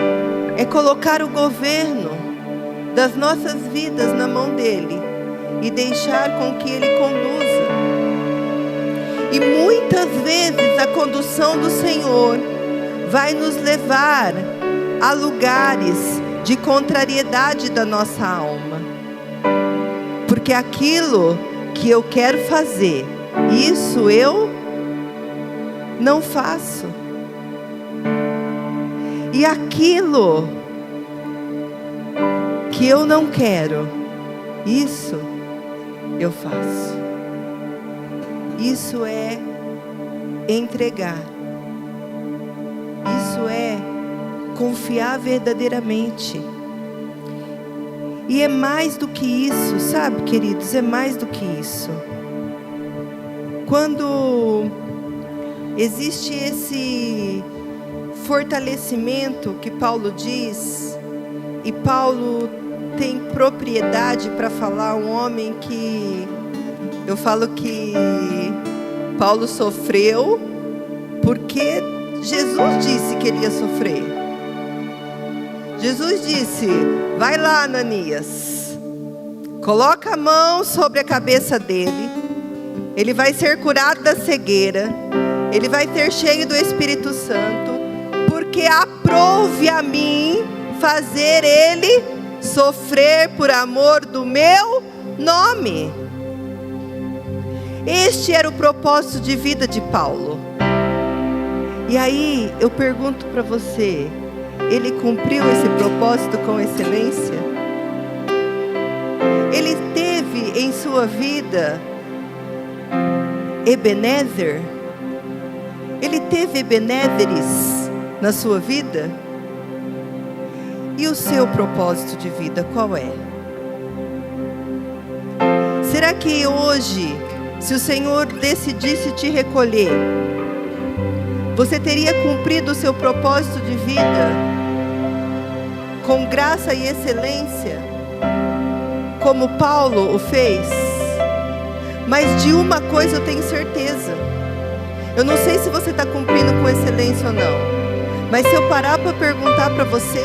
é colocar o governo das nossas vidas na mão dEle e deixar com que Ele conduza. E muitas vezes a condução do Senhor vai nos levar a lugares de contrariedade da nossa alma, porque aquilo que eu quero fazer, isso eu não faço, e aquilo que eu não quero, isso eu faço. Isso é entregar. Isso é confiar verdadeiramente. E é mais do que isso, sabe, queridos? É mais do que isso. Quando existe esse fortalecimento que Paulo diz, e Paulo tem propriedade para falar, um homem que eu falo que Paulo sofreu porque Jesus disse que ele ia sofrer. Jesus disse: vai lá, Ananias, coloca a mão sobre a cabeça dele, ele vai ser curado da cegueira, ele vai ser cheio do Espírito Santo, porque aprouve a mim fazer ele sofrer por amor do meu nome. Este era o propósito de vida de Paulo. E aí eu pergunto para você, ele cumpriu esse propósito com excelência? Ele teve em sua vida Ebenezer? Ele teve Ebenezeres na sua vida? E o seu propósito de vida qual é? Será que hoje, se o Senhor decidisse te recolher, você teria cumprido o seu propósito de vida com graça e excelência, como Paulo o fez? Mas de uma coisa eu tenho certeza, eu não sei se você está cumprindo com excelência ou não, mas se eu parar para perguntar para você,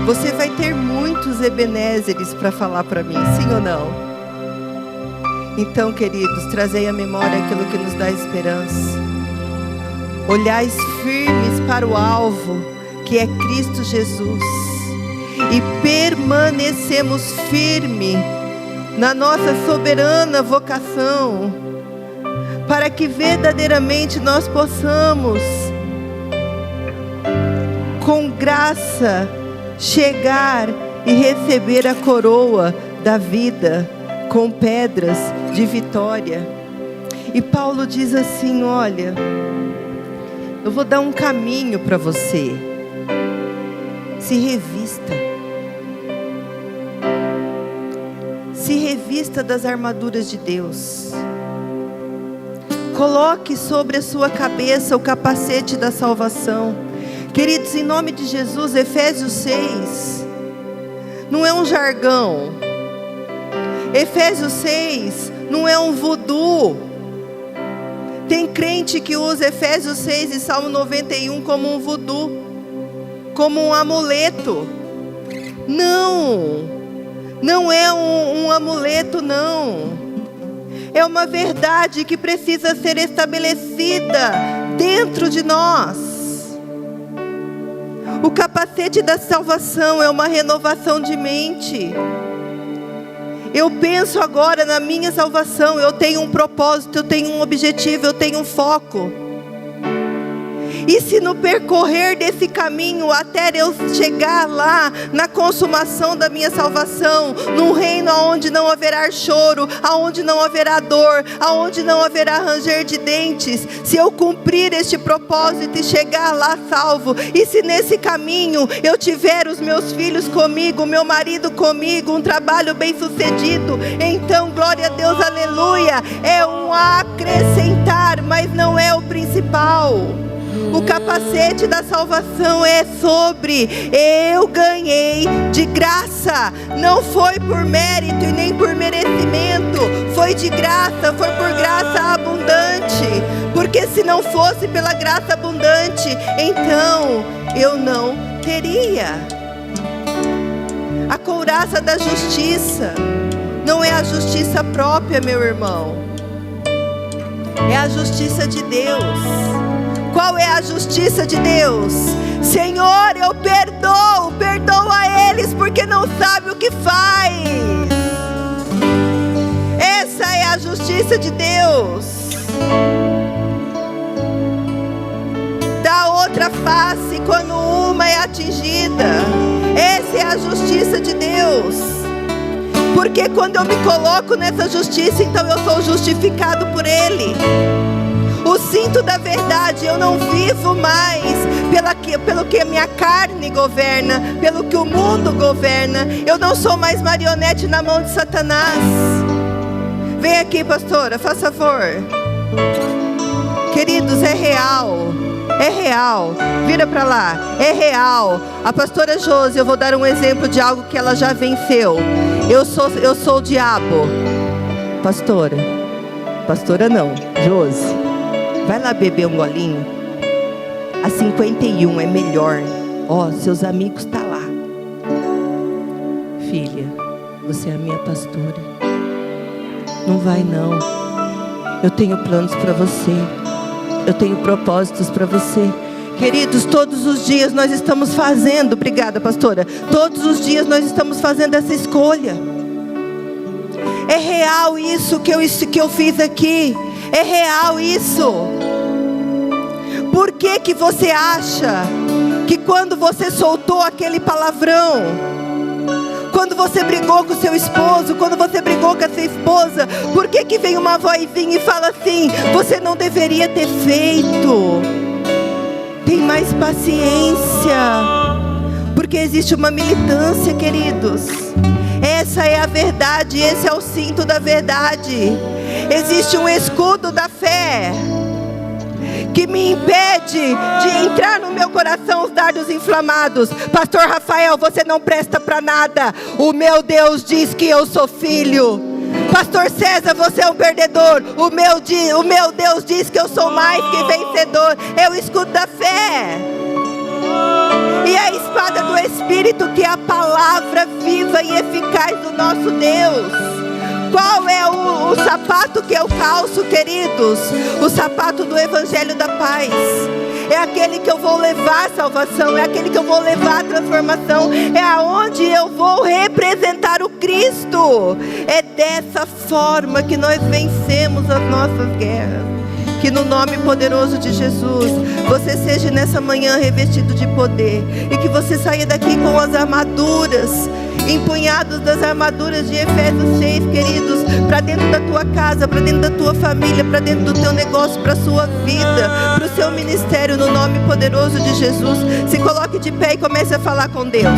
você vai ter muitos Ebenezeres para falar para mim, sim ou não? Então, queridos, trazei à memória aquilo que nos dá esperança. Olhais firmes para o alvo, que é Cristo Jesus, e permanecemos firmes na nossa soberana vocação, para que verdadeiramente nós possamos, com graça, chegar e receber a coroa da vida, com pedras de vitória. E Paulo diz assim: olha, eu vou dar um caminho para você. Se revista. Se revista das armaduras de Deus. Coloque sobre a sua cabeça o capacete da salvação. Queridos, em nome de Jesus, Efésios 6 não é um jargão. Efésios 6 não é um voodoo. Tem crente que usa Efésios 6 e Salmo 91 como um voodoo, como um amuleto. Não é um amuleto, não. É uma verdade que precisa ser estabelecida dentro de nós. O capacete da salvação é uma renovação de mente. Eu penso agora na minha salvação, eu tenho um propósito, eu tenho um objetivo, eu tenho um foco. E se no percorrer desse caminho, até eu chegar lá, na consumação da minha salvação, num reino onde não haverá choro, aonde não haverá dor, aonde não haverá ranger de dentes, se eu cumprir este propósito e chegar lá salvo, e se nesse caminho eu tiver os meus filhos comigo, meu marido comigo, um trabalho bem sucedido, então glória a Deus, aleluia, é um acrescentar, mas não é o principal. O capacete da salvação é sobre eu ganhei de graça. Não foi por mérito e nem por merecimento. Foi de graça, foi por graça abundante. Porque se não fosse pela graça abundante, então eu não teria. A couraça da justiça não é a justiça própria, meu irmão. É a justiça de Deus. Qual é a justiça de Deus? Senhor, eu perdoo, perdoa eles porque não sabem o que faz. Essa é a justiça de Deus. Da outra face quando uma é atingida. Essa é a justiça de Deus. Porque quando eu me coloco nessa justiça, então eu sou justificado por Ele. O cinto da verdade, eu não vivo mais pelo que a minha carne governa, pelo que o mundo governa. Eu não sou mais marionete na mão de Satanás. Vem aqui, pastora, faça favor. Queridos, é real. É real. Vira para lá. É real. A pastora Josi, eu vou dar um exemplo de algo que ela já venceu. Eu sou o diabo. Pastora não, Josi, vai lá beber um golinho. A 51 é melhor. Ó, seus amigos tá lá. Filha, você é a minha pastora. Não vai não. Eu tenho planos para você. Eu tenho propósitos para você. Queridos, todos os dias nós estamos fazendo, obrigada pastora, todos os dias nós estamos fazendo essa escolha. É real isso que eu fiz aqui. É real isso. Por que você acha que quando você soltou aquele palavrão, quando você brigou com seu esposo, quando você brigou com a sua esposa, por que vem uma vozinha e fala assim: você não deveria ter feito? Tem mais paciência, porque existe uma militância, queridos. Essa é a verdade, esse é o cinto da verdade. Existe um escudo da fé que me impede de entrar no meu coração os dardos inflamados. Pastor Rafael, você não presta para nada. O meu Deus diz que eu sou filho. Pastor César, você é um perdedor. O meu Deus diz que eu sou mais que vencedor. É o escudo da fé. E a espada do Espírito, que é a palavra viva e eficaz do nosso Deus. Qual é o sapato que eu calço, queridos? O sapato do Evangelho da Paz. É aquele que eu vou levar a salvação, é aquele que eu vou levar a transformação, é aonde eu vou representar o Cristo. É dessa forma que nós vencemos as nossas guerras. Que no nome poderoso de Jesus, você seja nessa manhã revestido de poder, e que você saia daqui com as armaduras, empunhados das armaduras de Efésios 6, queridos, para dentro da tua casa, para dentro da tua família, para dentro do teu negócio, para a sua vida, para o seu ministério, no nome poderoso de Jesus. Se coloque de pé e comece a falar com Deus.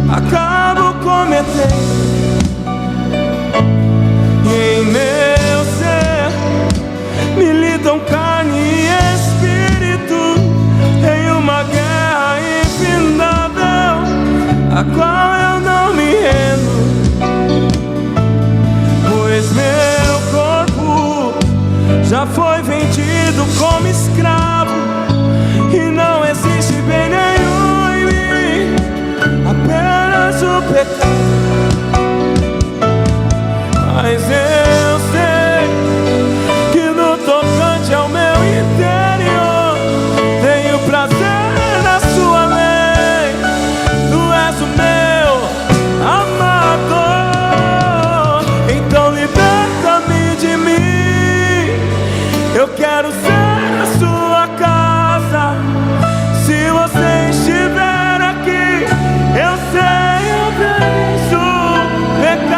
Acabo cometendo em meu ser, militam carne e espírito em uma guerra infindável, a qual eu não me rendo, pois meu corpo já foi vendido como escravo, e não existe bem nenhum em mim, apenas o pecado. Mas eu sei que no tocante ao meu interior tenho prazer na sua lei. Tu és o meu amador, então liberta-me de mim. Eu quero ser a sua casa. Se você estiver aqui, eu sei, eu venço o pecado.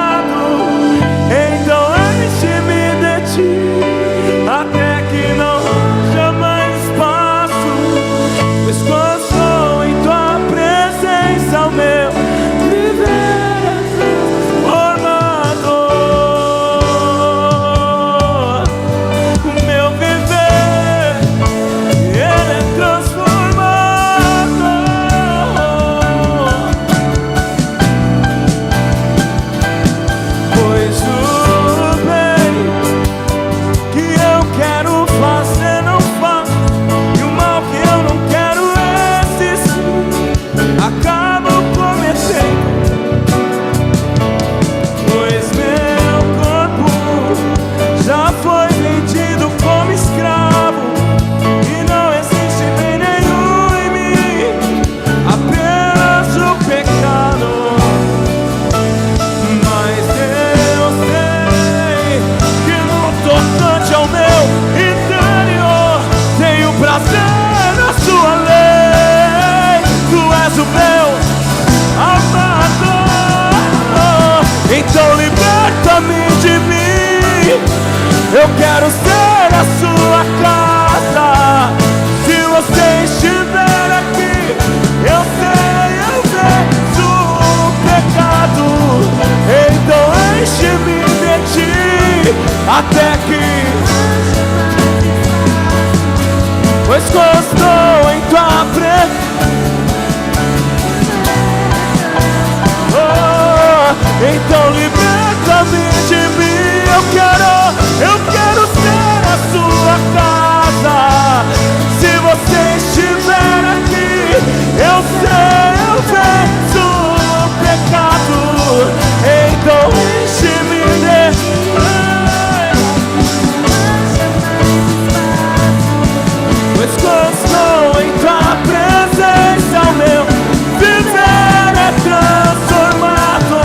Eu quero ser a sua casa. Se você estiver aqui, eu venço o pecado. Então enche-me de ti, até que, pois estou em tua presença. Então liberta-me de mim. Eu quero ser a sua casa. Se você estiver aqui, eu venço o pecado. Então enche-me de pois estou em tua presença, o meu viver é transformado.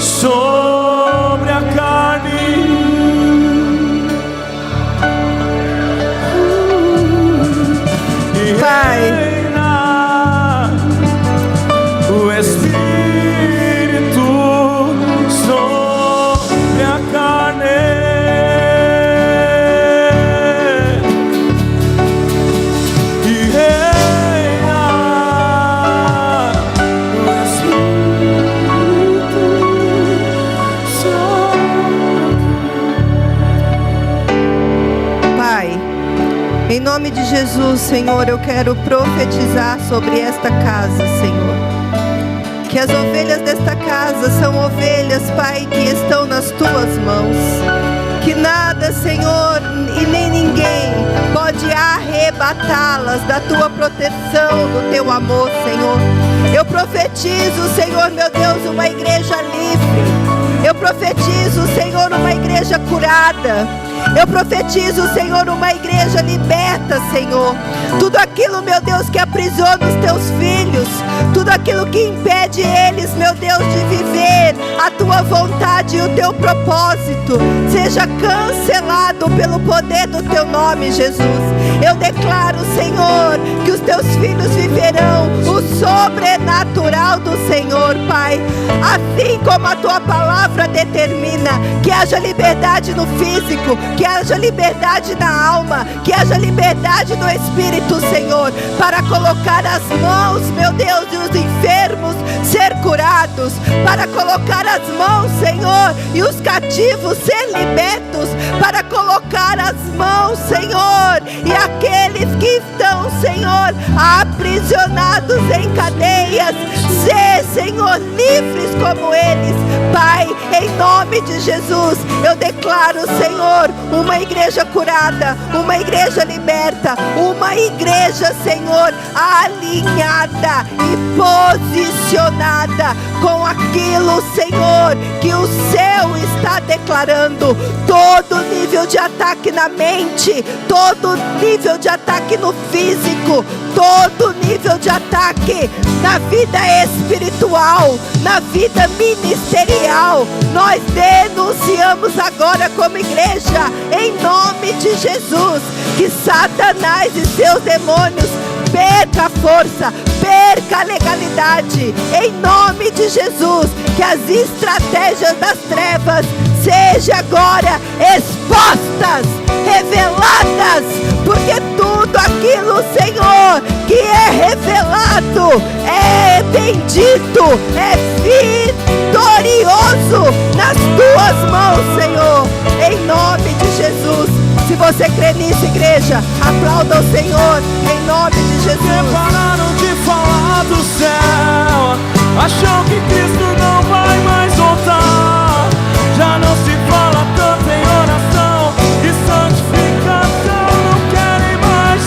Sobre a carne, Pai, reina o Espírito sobre a carne e reina o Espírito. Pai, em nome de Jesus, Senhor, eu quero profetizar sobre esta casa, Senhor, que as ovelhas desta casa são ovelhas, Pai, que estão nas tuas mãos, que nada, Senhor, e nem ninguém pode arrebatá-las da tua proteção, do teu amor, Senhor. Eu profetizo, Senhor, meu Deus, uma igreja livre. Eu profetizo, Senhor, uma igreja curada. Eu profetizo, Senhor, uma igreja liberta, Senhor. Tudo aquilo, meu Deus, que aprisiona os teus filhos, tudo aquilo que impede eles, meu Deus, de viver a tua vontade e o teu propósito, seja cancelado pelo poder do teu nome, Jesus. Eu declaro, Senhor, que os teus filhos viverão o sobrenatural do Senhor, Pai. Assim como a tua palavra determina que haja liberdade no físico, que haja liberdade na alma, que haja liberdade no espírito, Senhor, para colocar as mãos, meu Deus, e os enfermos ser curados, para colocar as mãos, Senhor, e os cativos ser libertos, para colocar as mãos, Senhor, e aqueles que estão, Senhor, aprisionados em cadeias, ser, Senhor, livres como eles, Pai, em nome de Jesus. Eu declaro, Senhor, uma igreja curada, uma igreja liberta, uma igreja, Senhor, alinhada e posicionada com aquilo, Senhor, que o céu está declarando. Todo nível de ataque na mente, todo nível de ataque no físico, todo nível de ataque na vida espiritual, na vida ministerial, nós denunciamos agora como igreja, em nome de Jesus, que Satanás e seus demônios perca a força, perca a legalidade, em nome de Jesus, que as estratégias das trevas sejam agora expostas, reveladas, porque tudo aquilo, Senhor, que é revelado, é bendito, é vitorioso nas tuas mãos, Senhor, em nome de Jesus. Se você crê nisso, igreja, aplauda o Senhor, em nome de Jesus. Pararam de falar do céu, acham que Cristo não vai mais voltar. Já não se fala tanto em oração e santificação, não querem mais.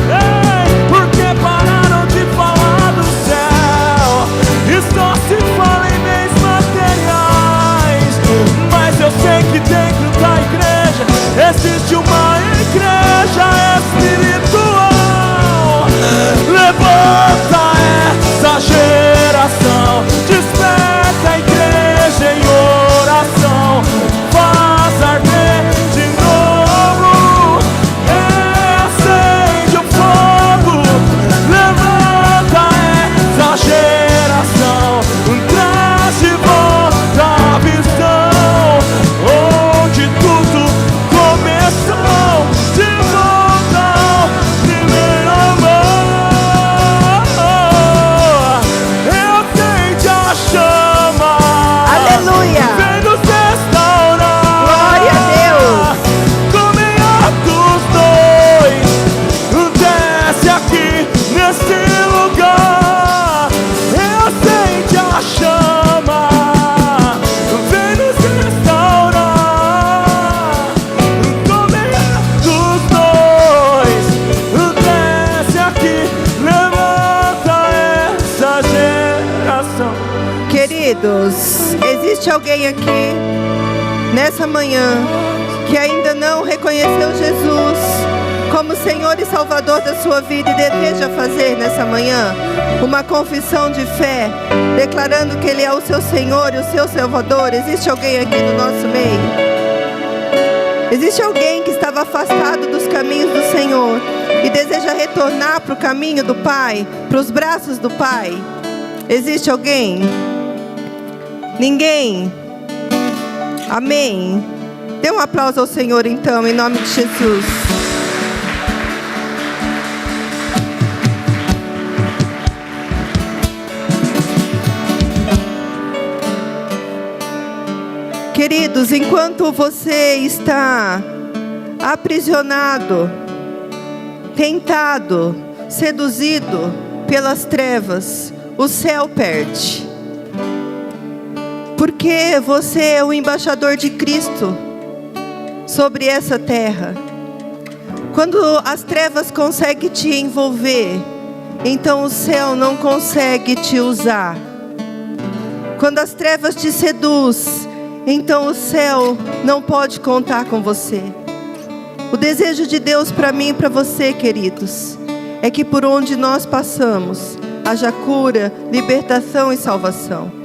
Ei, porque pararam de falar do céu e só se fala em bens materiais. Mas eu sei que dentro da igreja existe uma igreja espiritual. Levanta essa geração Queridos, existe alguém aqui nessa manhã que ainda não reconheceu Jesus como Senhor e Salvador da sua vida e deseja fazer nessa manhã uma confissão de fé, declarando que Ele é o seu Senhor e o seu Salvador? Existe alguém aqui no nosso meio? Existe alguém que estava afastado dos caminhos do Senhor e deseja retornar para o caminho do Pai, para os braços do Pai? Existe alguém? Ninguém? Amém? Dê um aplauso ao Senhor então, em nome de Jesus. Queridos, enquanto você está aprisionado, tentado, seduzido pelas trevas, o céu perde. Porque você é o embaixador de Cristo sobre essa terra. Quando as trevas conseguem te envolver, então o céu não consegue te usar. Quando as trevas te seduzem, então o céu não pode contar com você. O desejo de Deus para mim e para você, queridos, é que por onde nós passamos, haja cura, libertação e salvação.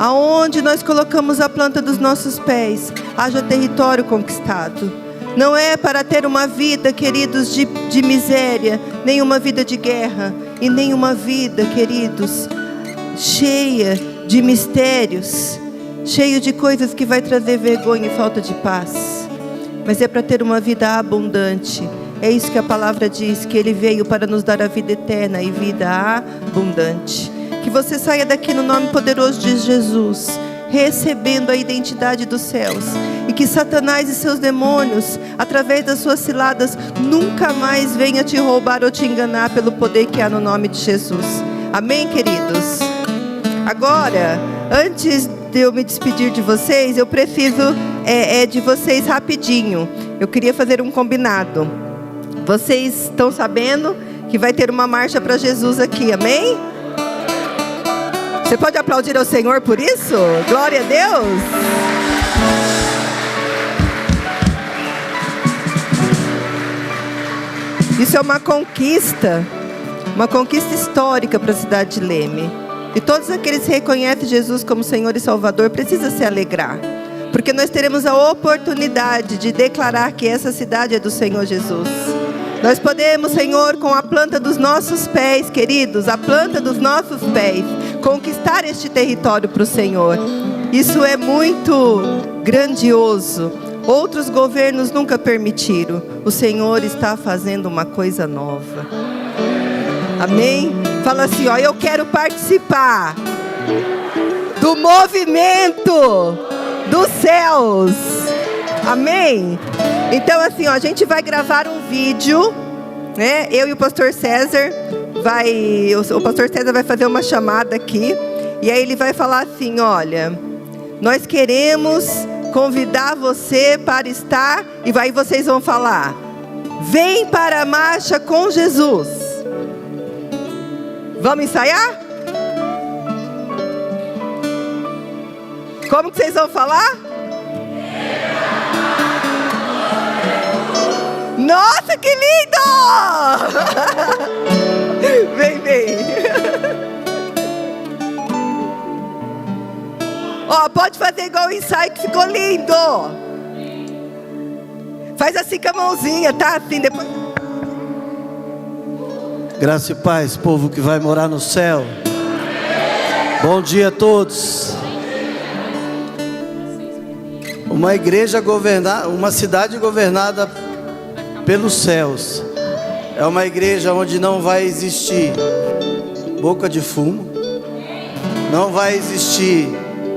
Aonde nós colocamos a planta dos nossos pés, haja território conquistado. Não é para ter uma vida, queridos, de miséria, nem uma vida de guerra, e nem uma vida, queridos, cheia de mistérios, cheio de coisas que vai trazer vergonha e falta de paz. Mas é para ter uma vida abundante. É isso que a palavra diz, que Ele veio para nos dar a vida eterna e vida abundante. Que você saia daqui no nome poderoso de Jesus, recebendo a identidade dos céus. E que Satanás e seus demônios, através das suas ciladas, nunca mais venha te roubar ou te enganar pelo poder que há no nome de Jesus. Amém, queridos? Agora, antes de eu me despedir de vocês, eu preciso de vocês rapidinho. Eu queria fazer um combinado. Vocês estão sabendo que vai ter uma marcha para Jesus aqui, amém? Você pode aplaudir ao Senhor por isso? Glória a Deus! Isso é uma conquista histórica para a cidade de Leme. E todos aqueles que reconhecem Jesus como Senhor e Salvador precisam se alegrar. Porque nós teremos a oportunidade de declarar que essa cidade é do Senhor Jesus. Nós podemos, Senhor, com a planta dos nossos pés, queridos, a planta dos nossos pés, conquistar este território para o Senhor. Isso é muito grandioso. Outros governos nunca permitiram. O Senhor está fazendo uma coisa nova. Amém? Fala assim, ó, eu quero participar do movimento dos céus. Amém? Então assim, ó, a gente vai gravar um vídeo, né? Eu e o pastor César o pastor César vai fazer uma chamada aqui. E aí ele vai falar assim, olha, nós queremos convidar você para estar, e aí vocês vão falar, vem para a marcha com Jesus. Vamos ensaiar? Como que vocês vão falar? Nossa, que lindo! Vem. Ó, pode fazer igual o ensaio que ficou lindo. Faz assim com a mãozinha, tá? Assim, depois... Graça e paz, povo que vai morar no céu. Bom dia a todos. Uma igreja governada, uma cidade governada pelos céus. É uma igreja onde não vai existir boca de fumo, não vai existir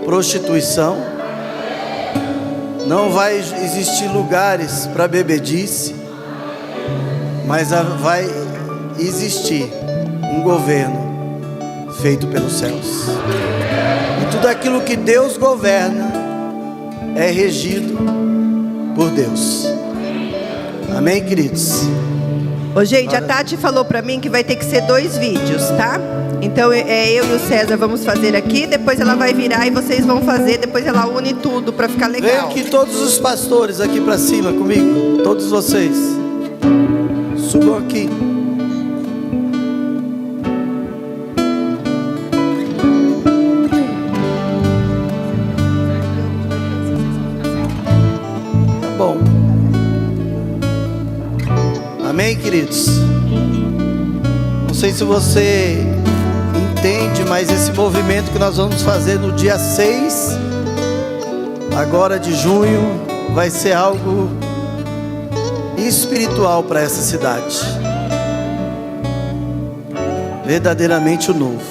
prostituição, não vai existir lugares para bebedice, mas vai existir um governo feito pelos céus. E tudo aquilo que Deus governa é regido por Deus. Amém, queridos? Ô, gente, a Tati falou pra mim que vai ter que ser 2 vídeos, tá? Então Então eu e o César vamos fazer aqui, depois ela vai virar e vocês vão fazer, depois ela une tudo para ficar legal. Venham aqui todos os pastores aqui para cima comigo, todos vocês. Subam aqui. Tá bom. Amém, queridos? Não sei se você entende, mas esse movimento que nós vamos fazer no dia 6 agora de junho vai ser algo espiritual para essa cidade, verdadeiramente o novo.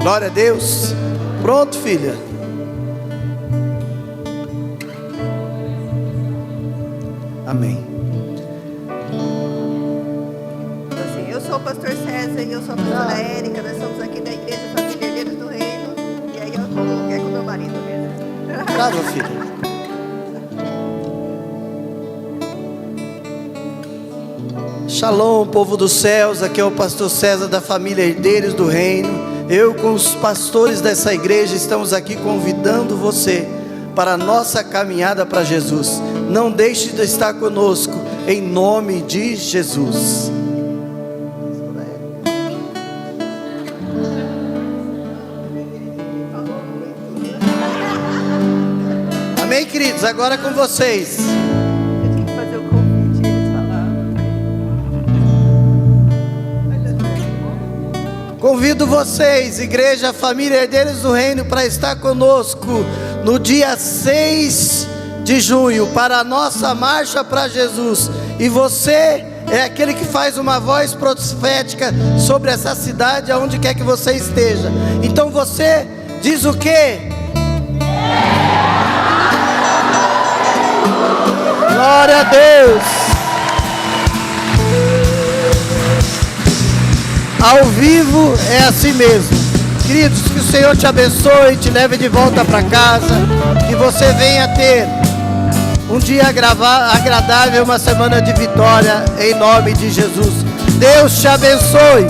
Glória a Deus. Pronto, filha? Amém. Eu sou o pastor César e eu sou a pastora Érica. Nós somos aqui da Igreja Família Herdeiros do Reino. E aí eu tô com o meu marido mesmo. Claro, filha. Shalom, povo dos céus. Aqui é o pastor César da Família Herdeiros do Reino. Eu com os pastores dessa igreja estamos aqui convidando você para a nossa caminhada para Jesus. Não deixe de estar conosco, em nome de Jesus. Amém, queridos? Agora é com vocês. Eu tinha que fazer o convite, eles falaram. Convido vocês, Igreja Família Herdeiros do Reino, para estar conosco no dia 6 de junho, para a nossa marcha para Jesus. E você é aquele que faz uma voz profética sobre essa cidade, aonde quer que você esteja. Então você diz o quê? Glória a Deus. Ao vivo é assim mesmo. Queridos, que o Senhor te abençoe, te leve de volta para casa, que você venha ter um dia agradável, uma semana de vitória, em nome de Jesus. Deus te abençoe.